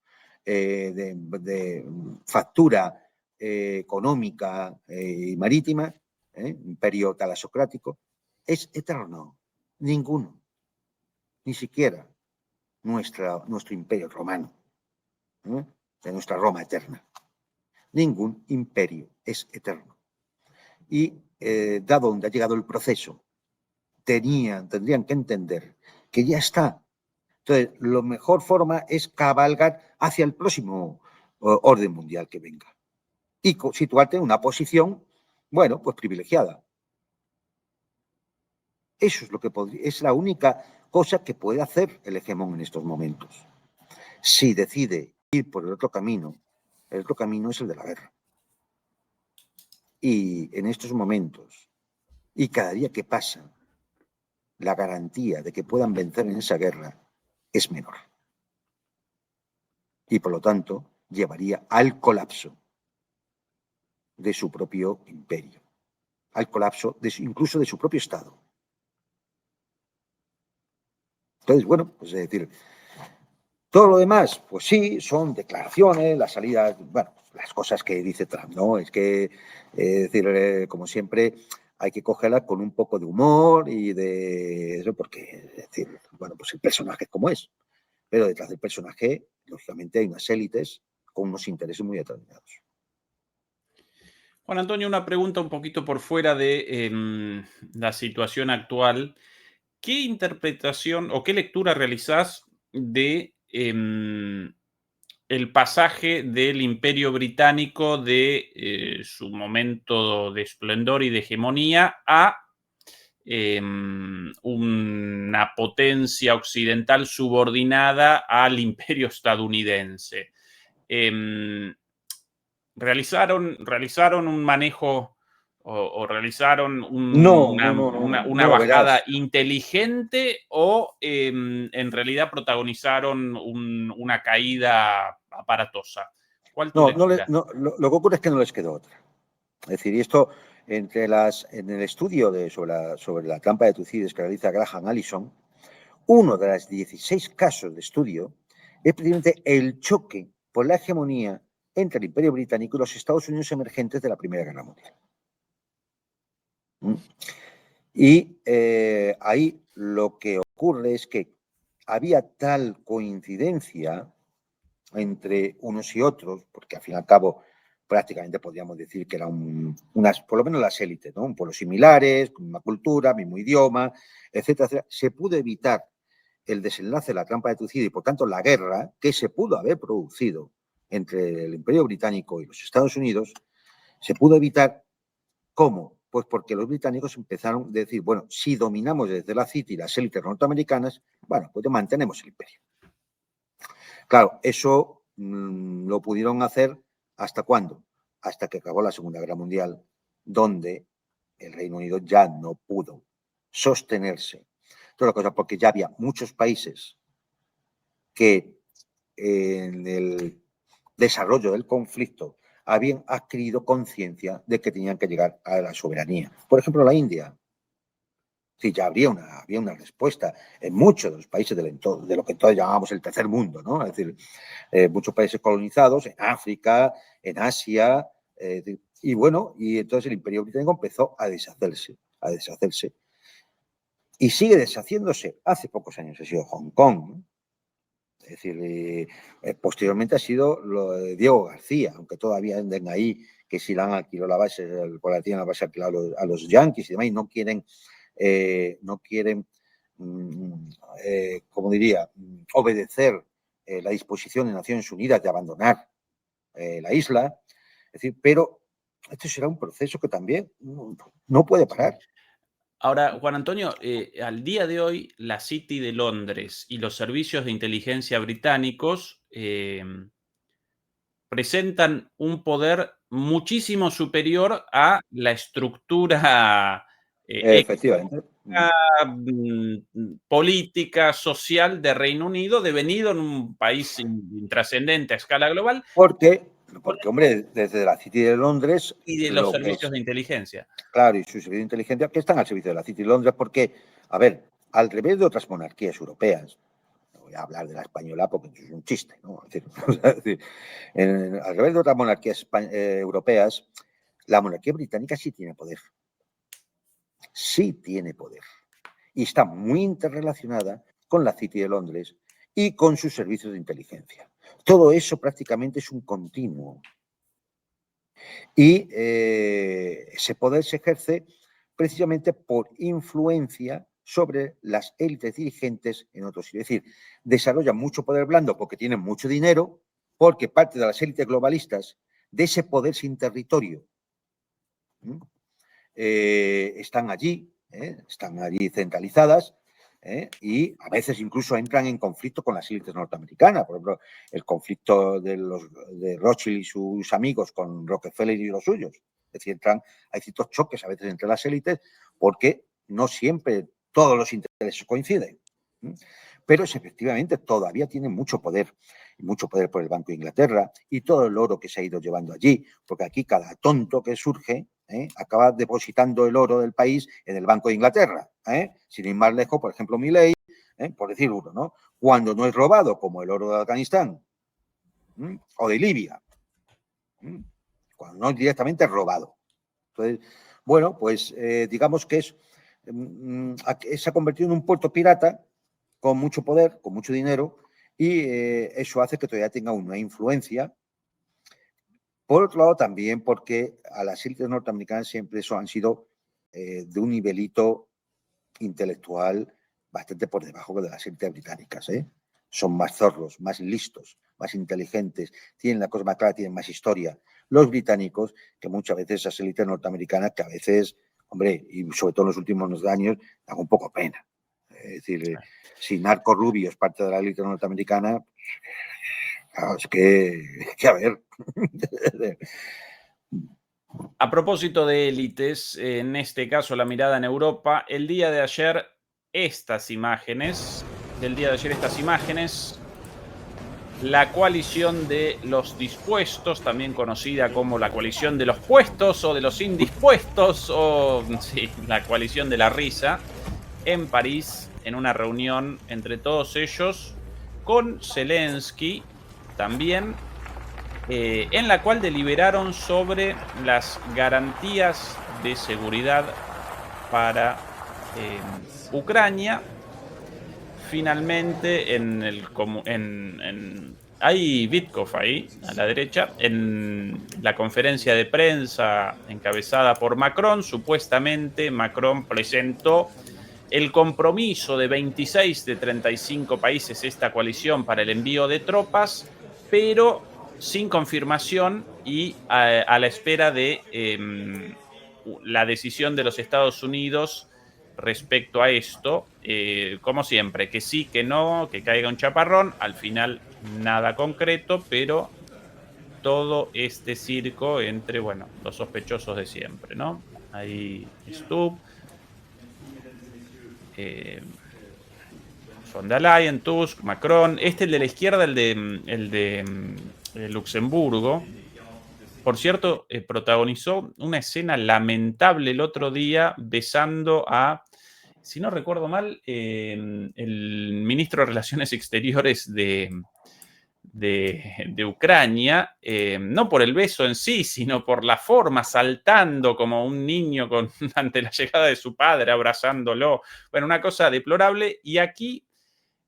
de factura económica y marítima, imperio talasocrático, es eterno. Ninguno. Ni siquiera nuestro imperio romano, de nuestra Roma eterna. Ningún imperio es eterno. Y dado donde ha llegado el proceso, tendrían que entender que ya está. Entonces, la mejor forma es cabalgar hacia el próximo orden mundial que venga y situarte en una posición, bueno, pues privilegiada. Eso es lo que es la única cosa que puede hacer el hegemón en estos momentos. Si decide ir por el otro camino es el de la guerra. Y en estos momentos, y cada día que pasa, la garantía de que puedan vencer en esa guerra es menor. Y por lo tanto, llevaría al colapso de su propio imperio, al colapso incluso de su propio Estado. Entonces, bueno, pues es decir, todo lo demás, pues sí, son declaraciones, las salidas, bueno, las cosas que dice Trump, ¿no? Es que, es decir, como siempre, hay que cogerla con un poco de humor y de eso, porque, es decir, bueno, pues el personaje es como es. Pero detrás del personaje, lógicamente, hay unas élites con unos intereses muy determinados. Juan Antonio, una pregunta un poquito por fuera de la situación actual. ¿Qué interpretación o qué lectura realizás de el pasaje del Imperio Británico de su momento de esplendor y de hegemonía a una potencia occidental subordinada al imperio estadounidense. ¿Realizaron un manejo o realizaron una No, bajada verás. inteligente o en realidad protagonizaron una caída aparatosa? ¿Cuál tu No, lectura? lo que ocurre es que no les quedó otra. Es decir, y esto en el estudio sobre la trampa de Tucídides que realiza Graham Allison, uno de los 16 casos de estudio es precisamente el choque por la hegemonía entre el Imperio Británico y los Estados Unidos emergentes de la Primera Guerra Mundial. Y ahí lo que ocurre es que había tal coincidencia entre unos y otros, porque al fin y al cabo prácticamente podríamos decir que eran por lo menos las élites, ¿no? Un pueblo similares, con una cultura, mismo idioma, etcétera, etcétera. Se pudo evitar el desenlace de la trampa de Tucídides y, por tanto, la guerra que se pudo haber producido entre el Imperio Británico y los Estados Unidos, se pudo evitar. ¿Cómo? Pues porque los británicos empezaron a decir, bueno, si dominamos desde la City las élites norteamericanas, bueno, pues mantenemos el imperio. Claro, eso lo pudieron hacer ¿hasta cuándo? Hasta que acabó la Segunda Guerra Mundial, donde el Reino Unido ya no pudo sostenerse. Toda la cosa, porque ya había muchos países que en el desarrollo del conflicto habían adquirido conciencia de que tenían que llegar a la soberanía. Por ejemplo, la India. Sí, ya había una respuesta en muchos de los países del entorno, de lo que entonces llamábamos el tercer mundo, ¿no? Es decir, muchos países colonizados en África, en Asia, y bueno, y entonces el Imperio Británico empezó a deshacerse, y sigue deshaciéndose. Hace pocos años ha sido Hong Kong, ¿no? Es decir, posteriormente ha sido lo de Diego García, aunque todavía anden ahí, que si la han alquilado la base, por la tienen la base alquilada a los yanquis y demás, y no quieren, como diría, obedecer la disposición de Naciones Unidas de abandonar la isla. Es decir, pero esto será un proceso que también no puede parar. Ahora, Juan Antonio, al día de hoy, la City de Londres y los servicios de inteligencia británicos presentan un poder muchísimo superior a la estructura Efectivamente. política, social de Reino Unido, devenido en un país intrascendente a escala global, Porque, hombre, desde la City de Londres, y de los lo que servicios es, de inteligencia. claro, y su servicio de inteligencia, que están al servicio de la City de Londres, porque, a ver, al revés de otras monarquías europeas, no voy a hablar de la española porque es un chiste, ¿no? Es decir, al revés de otras monarquías europeas, la monarquía británica sí tiene poder. Sí tiene poder. Y está muy interrelacionada con la City de Londres y con sus servicios de inteligencia. Todo eso prácticamente es un continuo. Y ese poder se ejerce precisamente por influencia sobre las élites dirigentes en otros sitios. Es decir, desarrollan mucho poder blando porque tienen mucho dinero, porque parte de las élites globalistas de ese poder sin territorio están allí centralizadas, y a veces incluso entran en conflicto con las élites norteamericanas. Por ejemplo, el conflicto de Rothschild y sus amigos con Rockefeller y los suyos. Es decir, hay ciertos choques a veces entre las élites porque no siempre todos los intereses coinciden. Pero efectivamente todavía tienen mucho poder por el Banco de Inglaterra y todo el oro que se ha ido llevando allí, porque aquí cada tonto que surge acaba depositando el oro del país en el Banco de Inglaterra. Sin ir más lejos, por ejemplo, Milei, por decir uno, ¿no? Cuando no es robado, como el oro de Afganistán o de Libia, cuando no es directamente robado. Entonces, bueno, pues digamos que se ha convertido en un puerto pirata con mucho poder, con mucho dinero, y eso hace que todavía tenga una influencia. Por otro lado, también porque a las élites norteamericanas siempre eso han sido de un nivelito intelectual bastante por debajo de las élites británicas. Son más zorros, más listos, más inteligentes, tienen la cosa más clara, tienen más historia. Los británicos, que muchas veces esas élites norteamericanas, que a veces hombre, y sobre todo en los últimos años, da un poco pena. Es decir, si Marco Rubio es parte de la élite norteamericana, claro, es que a ver. A propósito de élites, en este caso la mirada en Europa, el día de ayer estas imágenes, la coalición de los dispuestos, también conocida como la coalición de los puestos o de los indispuestos, o sí, la coalición de la risa, en París, en una reunión entre todos ellos, con Zelensky también, en la cual deliberaron sobre las garantías de seguridad para Ucrania. Finalmente, hay Vitkov ahí, a la derecha, en la conferencia de prensa encabezada por Macron, supuestamente Macron presentó el compromiso de 26 de 35 países, esta coalición, para el envío de tropas, pero sin confirmación y a la espera de la decisión de los Estados Unidos respecto a esto, como siempre, que sí, que no, que caiga un chaparrón, al final nada concreto, pero todo este circo entre, bueno, los sospechosos de siempre, ¿no? Ahí Stubb, von der Leyen, Tusk, Macron, el de la izquierda, el de Luxemburgo. Por cierto, protagonizó una escena lamentable el otro día besando a, si no recuerdo mal, el ministro de Relaciones Exteriores de Ucrania, no por el beso en sí, sino por la forma, saltando como un niño ante la llegada de su padre, abrazándolo. Bueno, una cosa deplorable. Y aquí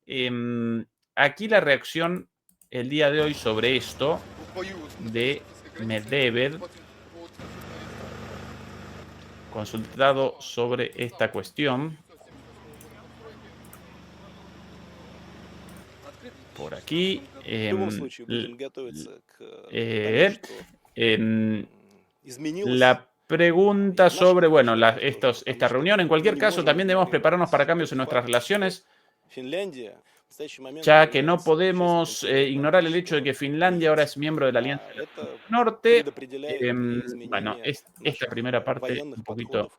la reacción el día de hoy sobre esto de Medvedev, consultado sobre esta cuestión. Por aquí. La pregunta sobre, bueno, esta reunión. En cualquier caso, también debemos prepararnos para cambios en nuestras relaciones, ya que no podemos ignorar el hecho de que Finlandia ahora es miembro de la Alianza del Norte. Bueno, esta primera parte un poquito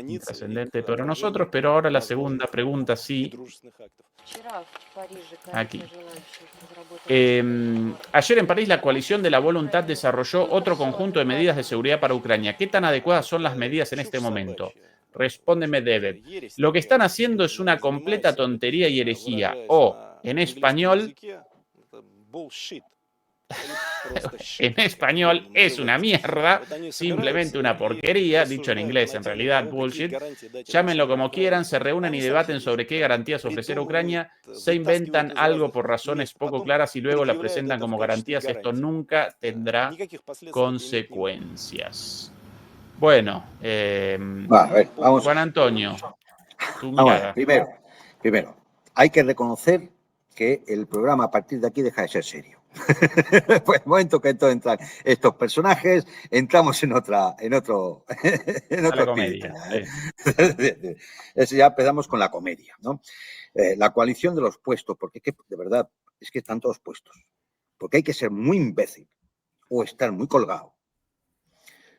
intrascendente para nosotros, pero ahora la segunda pregunta sí. Aquí. Ayer en París la coalición de la voluntad desarrolló otro conjunto de medidas de seguridad para Ucrania. ¿Qué tan adecuadas son las medidas en este momento? Responde Medvedev. Lo que están haciendo es una completa tontería y herejía. O, en español, es una mierda, simplemente una porquería, dicho en inglés, en realidad, bullshit. Llámenlo como quieran, se reúnen y debaten sobre qué garantías ofrecer a Ucrania, se inventan algo por razones poco claras y luego la presentan como garantías. Esto nunca tendrá consecuencias. Bueno, vamos. Juan Antonio, tu mirada. Primero, hay que reconocer que el programa a partir de aquí deja de ser serio. Pues el momento que entran estos personajes, entramos en otro comedia. Ya empezamos con la comedia, ¿no? La coalición de los puestos, porque es que, de verdad, es que están todos puestos. Porque hay que ser muy imbécil o estar muy colgado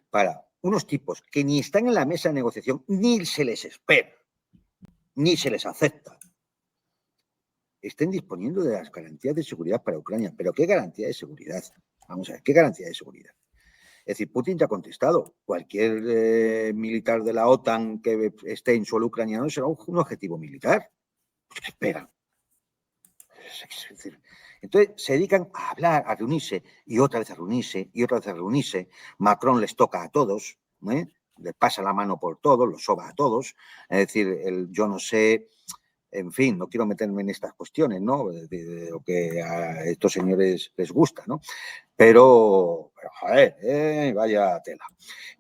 para unos tipos que ni están en la mesa de negociación, ni se les espera, ni se les acepta, estén disponiendo de las garantías de seguridad para Ucrania. ¿Pero qué garantía de seguridad? Vamos a ver, ¿qué garantía de seguridad? Es decir, Putin ya ha contestado. Cualquier militar de la OTAN que esté en suelo ucraniano será un objetivo militar. Pues ¿qué esperan? Es decir, entonces se dedican a hablar, a reunirse, y otra vez a reunirse, y otra vez a reunirse. Macron les toca a todos, les pasa la mano por todos, los soba a todos. Es decir, yo no sé... En fin, no quiero meterme en estas cuestiones, ¿no? De lo que a estos señores les gusta, ¿no? Pero joder, vaya tela.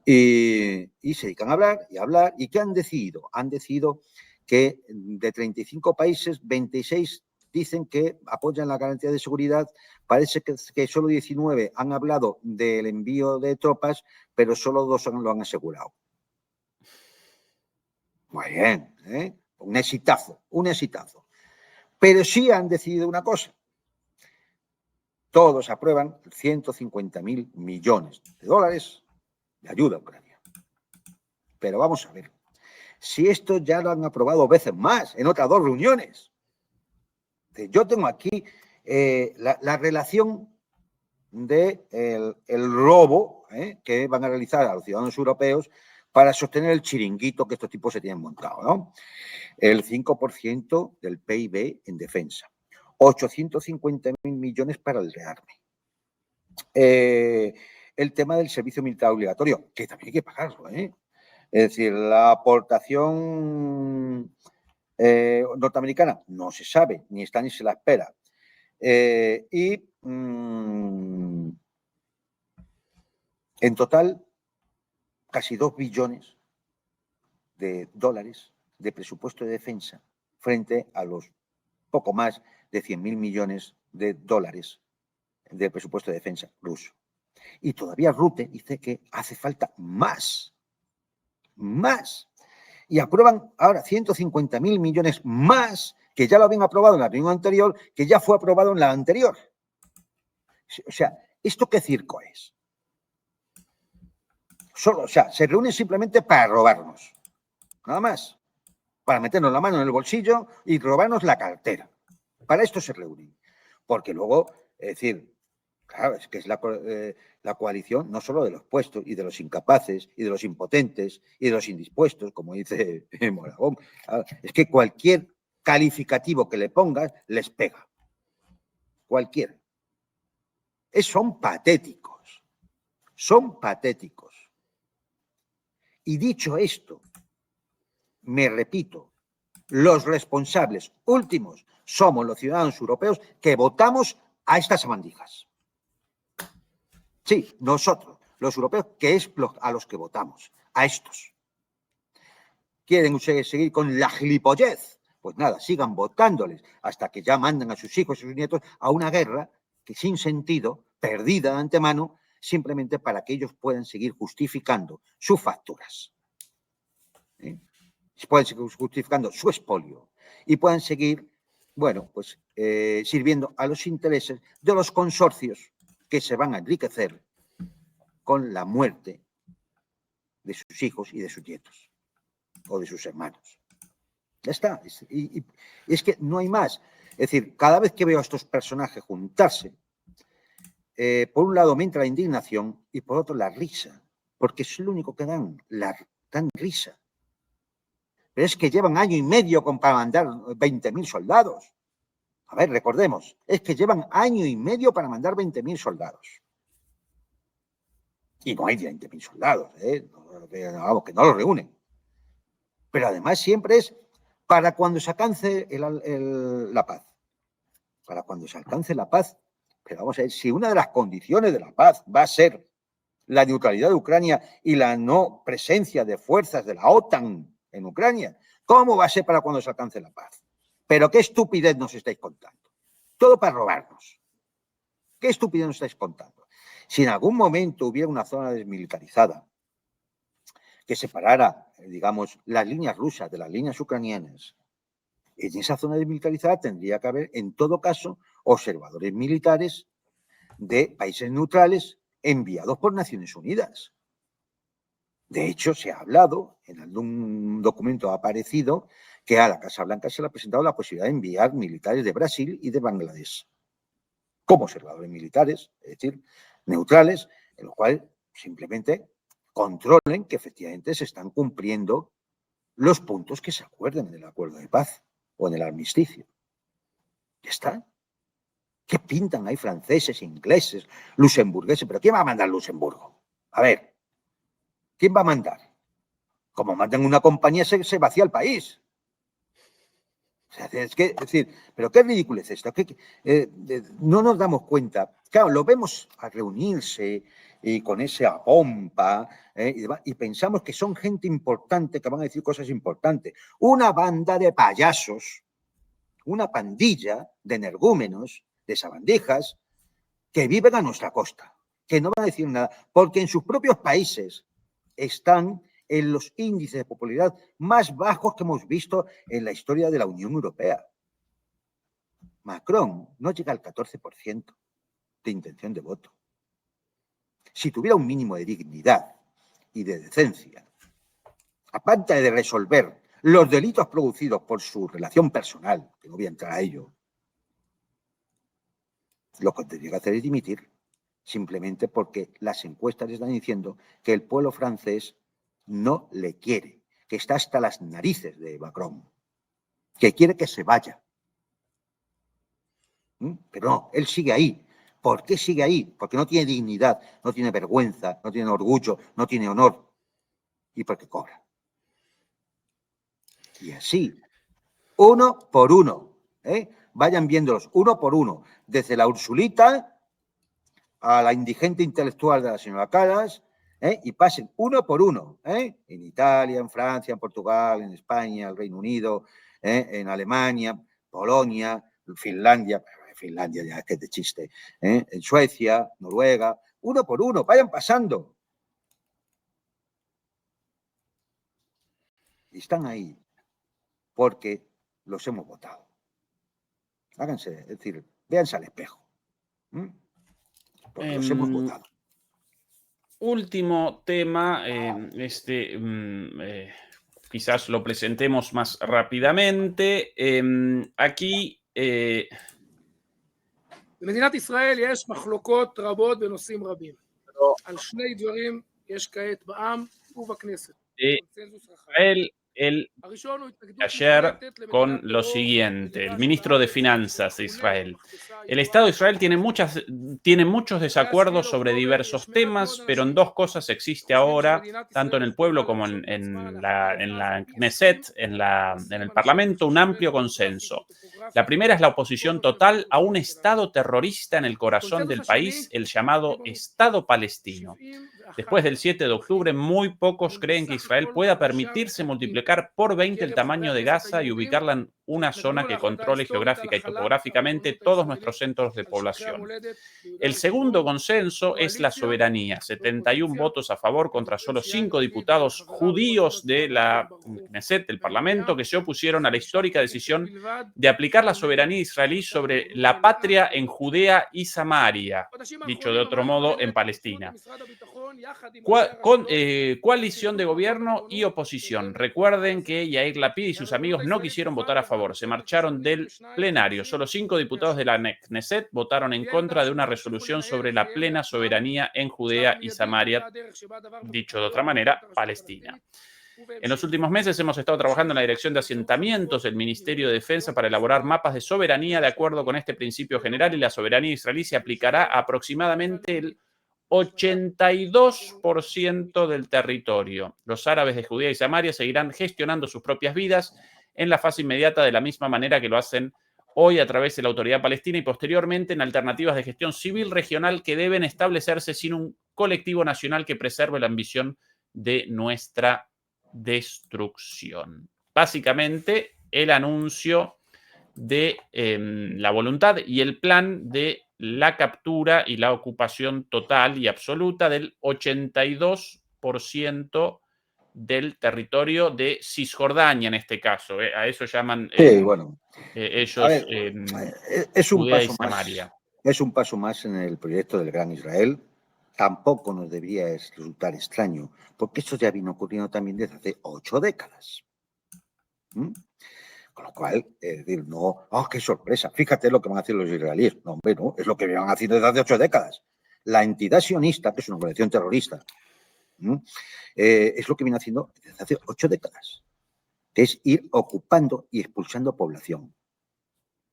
Y se dedican a hablar y a hablar. ¿Y qué han decidido? Han decidido que de 35 países, 26 dicen que apoyan la garantía de seguridad. Parece que solo 19 han hablado del envío de tropas, pero solo 2 lo han asegurado. Muy bien, ¿eh? Un exitazo, un exitazo. Pero sí han decidido una cosa. Todos aprueban 150.000 millones de dólares de ayuda a Ucrania. Pero vamos a ver, si esto ya lo han aprobado veces más, en otras 2 reuniones. Yo tengo aquí la relación del el robo que van a realizar a los ciudadanos europeos para sostener el chiringuito que estos tipos se tienen montado, ¿no? El 5% del PIB en defensa, 850.000 millones para el rearme. El tema del servicio militar obligatorio, que también hay que pagarlo, ¿eh? Es decir, la aportación norteamericana no se sabe, ni está ni se la espera. En total, casi 2 billones de dólares de presupuesto de defensa frente a los poco más de 100.000 millones de dólares del presupuesto de defensa ruso. Y todavía Rutte dice que hace falta más. Y aprueban ahora 150.000 millones más, que ya lo habían aprobado en la reunión anterior, que ya fue aprobado en la anterior. O sea, ¿esto qué circo es? O sea, se reúnen simplemente para robarnos. Nada más. Para meternos la mano en el bolsillo y robarnos la cartera. Para esto se reúnen. Porque luego, es decir, claro, es que es la coalición no solo de los puestos y de los incapaces y de los impotentes y de los indispuestos, como dice Moragón. Es que cualquier calificativo que le pongas les pega. Cualquiera. Son patéticos. Son patéticos. Y dicho esto, me repito, los responsables últimos somos los ciudadanos europeos que votamos a estas sabandijas. Sí, nosotros, los europeos, que es a los que votamos, a estos. ¿Quieren ustedes seguir con la gilipollez? Pues nada, sigan votándoles hasta que ya mandan a sus hijos y sus nietos a una guerra que sin sentido, perdida de antemano, simplemente para que ellos puedan seguir justificando sus facturas. Pueden seguir justificando su expolio y puedan seguir, bueno, pues sirviendo a los intereses de los consorcios que se van a enriquecer con la muerte de sus hijos y de sus nietos o de sus hermanos. Ya está. Y es que no hay más. Es decir, cada vez que veo a estos personajes juntarse, por un lado me entra la indignación y por otro la risa, porque es lo único que dan risa. Pero es que llevan año y medio para mandar 20.000 soldados. A ver, recordemos, es que llevan año y medio para mandar 20.000 soldados. Y no hay 20.000 soldados, vamos, que no los reúnen. Pero además siempre es para cuando se alcance la paz. Para cuando se alcance la paz. Pero vamos a ver, si una de las condiciones de la paz va a ser la neutralidad de Ucrania y la no presencia de fuerzas de la OTAN en Ucrania, ¿cómo va a ser para cuando se alcance la paz? Pero qué estupidez nos estáis contando. Todo para robarnos. ¿Qué estupidez nos estáis contando? Si en algún momento hubiera una zona desmilitarizada que separara, digamos, las líneas rusas de las líneas ucranianas, en esa zona desmilitarizada tendría que haber, en todo caso, observadores militares de países neutrales enviados por Naciones Unidas. De hecho, se ha hablado, en algún documento ha aparecido, que a la Casa Blanca se le ha presentado la posibilidad de enviar militares de Brasil y de Bangladesh como observadores militares, es decir, neutrales, en los cuales simplemente controlen que efectivamente se están cumpliendo los puntos que se acuerden en el acuerdo de paz o en el armisticio. Ya está. ¿Qué pintan ahí franceses, ingleses, luxemburgueses? ¿Pero quién va a mandar Luxemburgo? A ver, ¿quién va a mandar? Como mandan una compañía, se vacía el país. O sea, es decir, pero qué ridículo es esto. No nos damos cuenta. Claro, lo vemos a reunirse y con esa pompa y pensamos que son gente importante, que van a decir cosas importantes. Una banda de payasos, una pandilla de energúmenos, de sabandijas, que viven a nuestra costa, que no van a decir nada, porque en sus propios países están en los índices de popularidad más bajos que hemos visto en la historia de la Unión Europea. Macron no llega al 14% de intención de voto. Si tuviera un mínimo de dignidad y de decencia, aparte de resolver los delitos producidos por su relación personal, que no voy a entrar a ello, lo que tendría que hacer es dimitir, simplemente porque las encuestas están diciendo que el pueblo francés no le quiere, que está hasta las narices de Macron, que quiere que se vaya. Pero no, él sigue ahí. ¿Por qué sigue ahí? Porque no tiene dignidad, no tiene vergüenza, no tiene orgullo, no tiene honor. Y porque cobra. Y así, uno por uno, vayan viéndolos uno por uno, desde la Ursulita a la indigente intelectual de la señora Calas, y pasen uno por uno, en Italia, en Francia, en Portugal, en España, el Reino Unido, en Alemania, Polonia, Finlandia ya es que es de chiste, en Suecia, Noruega, uno por uno, vayan pasando. Y están ahí porque los hemos votado. Háganse, es decir, véanse al espejo. Porque los hemos votado. Último tema, quizás lo presentemos más rápidamente. Aquí... במדינת ישראל יש מחלוקות רבות בנושאים רבים. על שני דברים יש כעת בעם ובכנסת. קונצנזוס רחב. Ayer con lo siguiente, el ministro de Finanzas de Israel. El Estado de Israel tiene muchos desacuerdos sobre diversos temas, pero en dos cosas existe ahora, tanto en el pueblo como en la Knesset, en el Parlamento, un amplio consenso. La primera es la oposición total a un Estado terrorista en el corazón del país, el llamado Estado palestino. Después del 7 de octubre, muy pocos creen que Israel pueda permitirse multiplicar por 20 el tamaño de Gaza y ubicarla en una zona que controle geográfica y topográficamente todos nuestros centros de población. El segundo consenso es la soberanía, 71 votos a favor contra solo 5 diputados judíos de la Knesset, del Parlamento, que se opusieron a la histórica decisión de aplicar la soberanía israelí sobre la patria en Judea y Samaria, dicho de otro modo, en Palestina. Coalición de gobierno y oposición. Recuerden que Yair Lapid y sus amigos no quisieron votar a favor, se marcharon del plenario. Solo 5 diputados de la Knesset votaron en contra de una resolución sobre la plena soberanía en Judea y Samaria, dicho de otra manera, Palestina. En los últimos meses hemos estado trabajando en la dirección de asentamientos del Ministerio de Defensa para elaborar mapas de soberanía de acuerdo con este principio general, y la soberanía israelí se aplicará a aproximadamente el 82% del territorio. Los árabes de Judea y Samaria seguirán gestionando sus propias vidas en la fase inmediata de la misma manera que lo hacen hoy a través de la Autoridad Palestina y posteriormente en alternativas de gestión civil regional que deben establecerse sin un colectivo nacional que preserve la ambición de nuestra destrucción. Básicamente, el anuncio de la voluntad y el plan de la captura y la ocupación total y absoluta del 82% del territorio de Cisjordania, en este caso. A eso llaman ellos es un Judea y paso Samaria. Es un paso más en el proyecto del Gran Israel. Tampoco nos debería resultar extraño, porque esto ya vino ocurriendo también desde hace 8 décadas. Con lo cual, es decir, no, qué sorpresa, fíjate lo que van a hacer los israelíes. No, hombre, no, es lo que van haciendo desde hace 8 décadas. La entidad sionista, que es una organización terrorista, es lo que viene haciendo desde hace 8 décadas, que es ir ocupando y expulsando población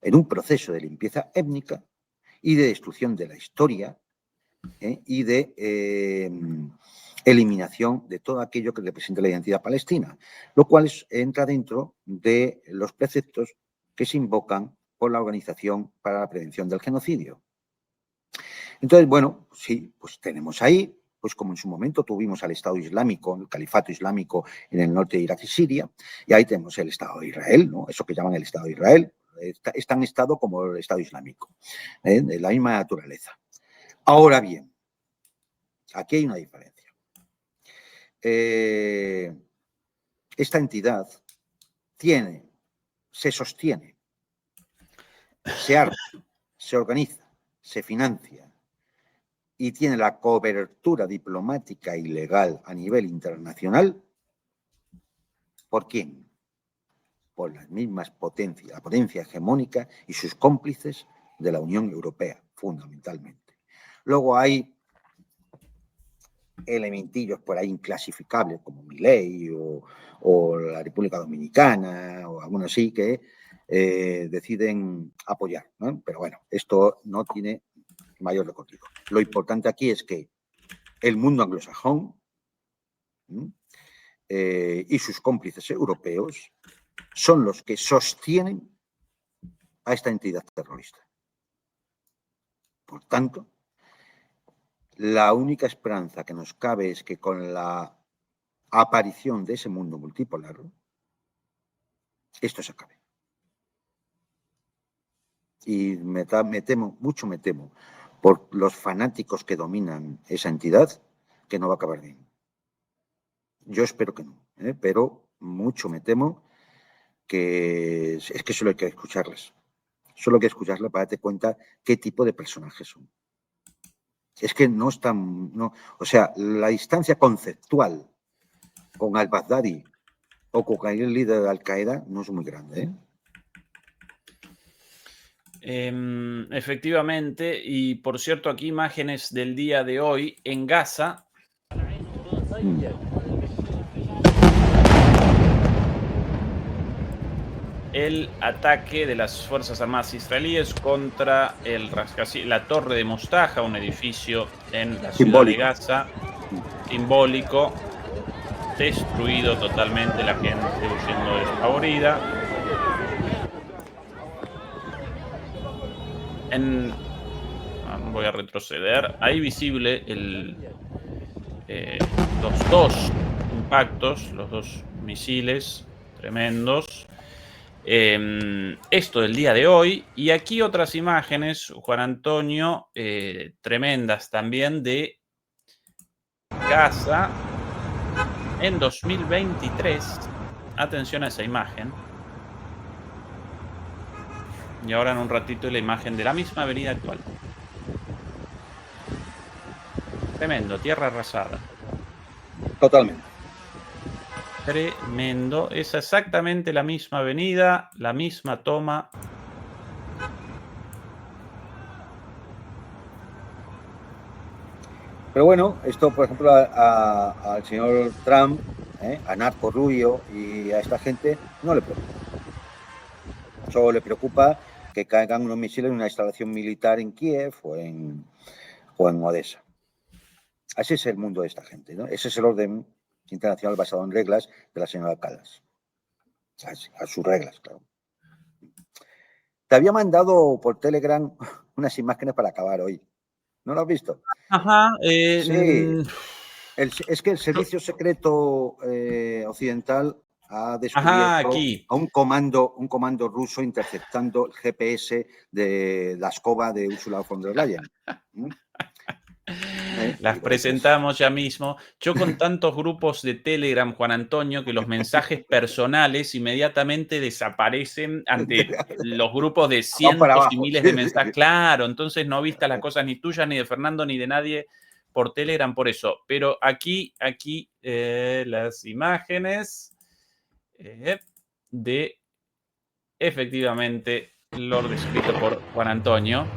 en un proceso de limpieza étnica y de destrucción de la historia, y de eliminación de todo aquello que representa la identidad palestina, lo cual entra dentro de los preceptos que se invocan por la Organización para la Prevención del Genocidio. Entonces, bueno, sí, pues tenemos ahí, pues como en su momento tuvimos al Estado Islámico, el Califato Islámico en el norte de Irak y Siria, y ahí tenemos el Estado de Israel, ¿no? Eso que llaman el Estado de Israel, es tan Estado como el Estado Islámico, de la misma naturaleza. Ahora bien, aquí hay una diferencia. esta entidad se sostiene, se arma, se organiza, se financia y tiene la cobertura diplomática y legal a nivel internacional. ¿Por quién? Por las mismas potencias, la potencia hegemónica y sus cómplices de la Unión Europea, fundamentalmente. Luego hay elementillos por ahí inclasificables, como Milei o la República Dominicana, o algunos así, que deciden apoyar, ¿no? Pero bueno, esto no tiene mayor recorrido. Lo importante aquí es que el mundo anglosajón y sus cómplices europeos son los que sostienen a esta entidad terrorista. Por tanto, la única esperanza que nos cabe es que con la aparición de ese mundo multipolar, esto se acabe. Y me temo, mucho me temo, por los fanáticos que dominan esa entidad, que no va a acabar bien. Yo espero que no, pero mucho me temo que es que solo hay que escucharles. Solo hay que escucharles para darte cuenta qué tipo de personajes son. Es que no están... No, o sea, la distancia conceptual con al-Baghdadi o con el líder de Al-Qaeda no es muy grande, Efectivamente, y por cierto, aquí imágenes del día de hoy en Gaza. El ataque de las Fuerzas Armadas israelíes contra la Torre de Mostaja, un edificio en la ciudad de Gaza, simbólico, destruido totalmente, la gente huyendo despavorida. Voy a retroceder. Ahí visible los dos impactos, los dos misiles tremendos. Esto del día de hoy. Y aquí otras imágenes, Juan Antonio, tremendas también, de Gaza en 2023. Atención a esa imagen. Y ahora en un ratito la imagen de la misma avenida actual. Tremendo, tierra arrasada. Totalmente. Tremendo. Es exactamente la misma avenida, la misma toma. Pero bueno, esto, por ejemplo, al señor Trump, a Marco Rubio y a esta gente no le preocupa. Solo le preocupa que caigan unos misiles en una instalación militar en Kiev o en Odessa. Así es el mundo de esta gente, ¿no? Ese es el orden internacional basado en reglas de la señora Callas. A sus reglas, claro. Te había mandado por Telegram unas imágenes para acabar hoy. ¿No lo has visto? Ajá. Sí. Es que el servicio secreto occidental ha descubierto a un comando ruso interceptando el GPS de la escoba de Ursula von der Leyen. Las presentamos ya mismo. Yo con tantos grupos de Telegram, Juan Antonio, que los mensajes personales inmediatamente desaparecen ante los grupos de cientos y miles de mensajes. Claro, entonces no vistas las cosas ni tuyas, ni de Fernando, ni de nadie por Telegram, por eso. Pero aquí las imágenes de efectivamente lo descrito por Juan Antonio.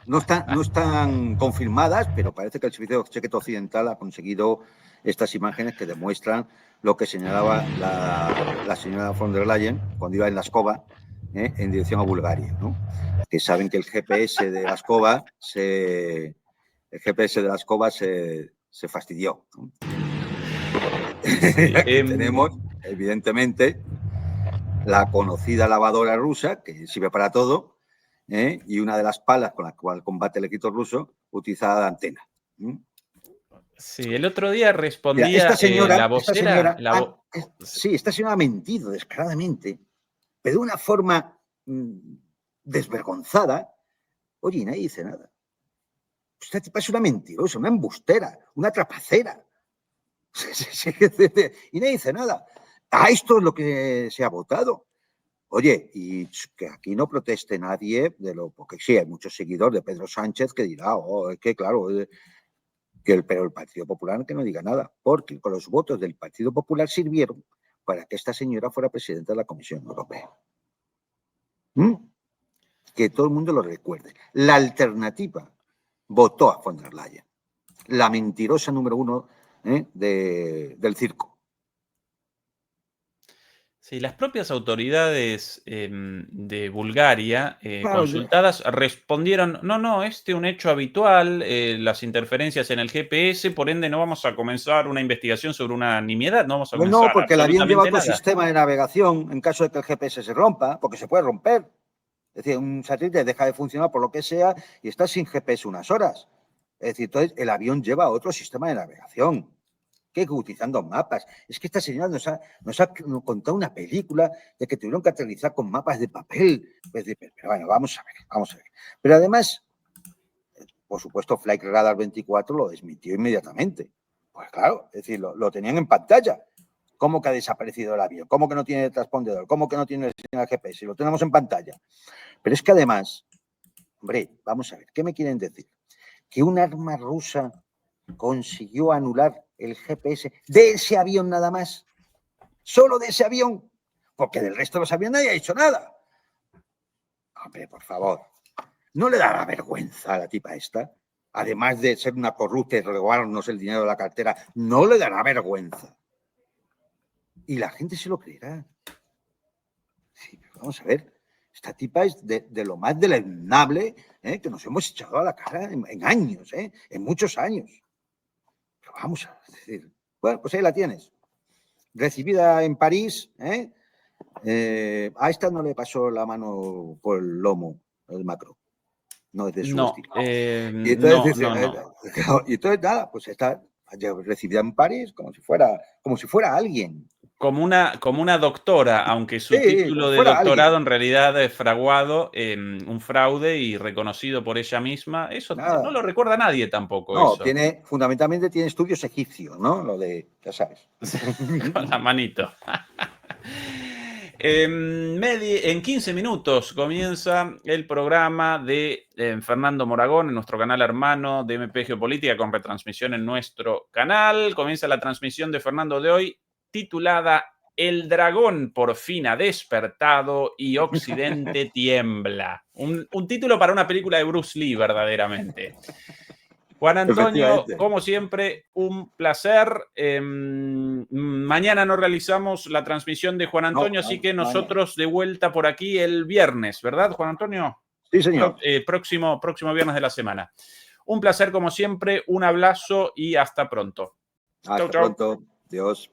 No están confirmadas, pero parece que el Servicio Secreto Occidental ha conseguido estas imágenes que demuestran lo que señalaba la señora von der Leyen cuando iba en la escoba en dirección a Bulgaria, ¿no? Que saben que el GPS de la escoba se fastidió, ¿no? Tenemos, evidentemente, la conocida lavadora rusa, que sirve para todo, y una de las palas con la cual combate el ejército ruso utilizada de antena. Sí, el otro día respondía esta señora ha mentido descaradamente, pero de una forma desvergonzada. Oye, y nadie dice nada. Esta tipa es una mentirosa, una embustera, una trapacera. Y nadie dice nada. A esto es lo que se ha votado. Oye, y que aquí no proteste nadie porque sí, hay muchos seguidores de Pedro Sánchez que dirá, es que claro, pero el Partido Popular que no diga nada, porque con los votos del Partido Popular sirvieron para que esta señora fuera presidenta de la Comisión Europea. Que todo el mundo lo recuerde. La alternativa votó a von der Leyen, la mentirosa número 1 del circo. Sí, las propias autoridades de Bulgaria, Claro, consultadas, respondieron, no, es un hecho habitual, las interferencias en el GPS, por ende no vamos a comenzar una investigación sobre una nimiedad, no vamos a comenzar no, porque el avión lleva otro nada. sistema de navegación en caso de que el GPS se rompa, porque se puede romper. Es decir, un satélite deja de funcionar por lo que sea y está sin GPS unas horas. Es decir, entonces el avión lleva otro sistema de navegación, que utilizando mapas. Es que esta señora nos ha contado una película de que tuvieron que aterrizar con mapas de papel. Pero bueno, vamos a ver. Pero además, por supuesto, Flight Radar 24 lo desmintió inmediatamente. Pues claro, es decir, lo tenían en pantalla. ¿Cómo que ha desaparecido el avión? ¿Cómo que no tiene transpondedor? ¿Cómo que no tiene el GPS? Lo tenemos en pantalla. Pero es que además, hombre, vamos a ver, ¿qué me quieren decir? Que un arma rusa consiguió anular el GPS de ese avión nada más. Solo de ese avión. Porque del resto de los aviones nadie ha hecho nada. Hombre, por favor. ¿No le dará vergüenza a la tipa esta? Además de ser una corrupta y robarnos el dinero de la cartera, ¿no le dará vergüenza? Y la gente se lo creerá. Sí, pero vamos a ver. Esta tipa es de lo más deleznable que nos hemos echado a la cara en años, en muchos años. Pero vamos a decir, bueno, pues ahí la tienes. Recibida en París, a esta no le pasó la mano por el lomo el Macron. No es de su estilo. Y entonces, y entonces nada, pues está recibida en París como si fuera alguien. Como una doctora, aunque su título de doctorado en realidad es fraguado, un fraude y reconocido por ella misma. Eso no lo recuerda nadie tampoco. No, eso. Fundamentalmente tiene estudios egipcios, ¿no? Lo de, ya sabes. Con la manito. En 15 minutos comienza el programa de Fernando Moragón en nuestro canal hermano de MP Geopolítica con retransmisión en nuestro canal. Comienza la transmisión de Fernando de hoy titulada El dragón por fin ha despertado y Occidente tiembla. Un título para una película de Bruce Lee, verdaderamente. Juan Antonio, como siempre, un placer. Mañana no realizamos la transmisión de Juan Antonio, así que nosotros de vuelta por aquí el viernes, ¿verdad, Juan Antonio? Sí, señor. Próximo viernes de la semana. Un placer, como siempre, un abrazo y hasta pronto. Hasta pronto. Dios.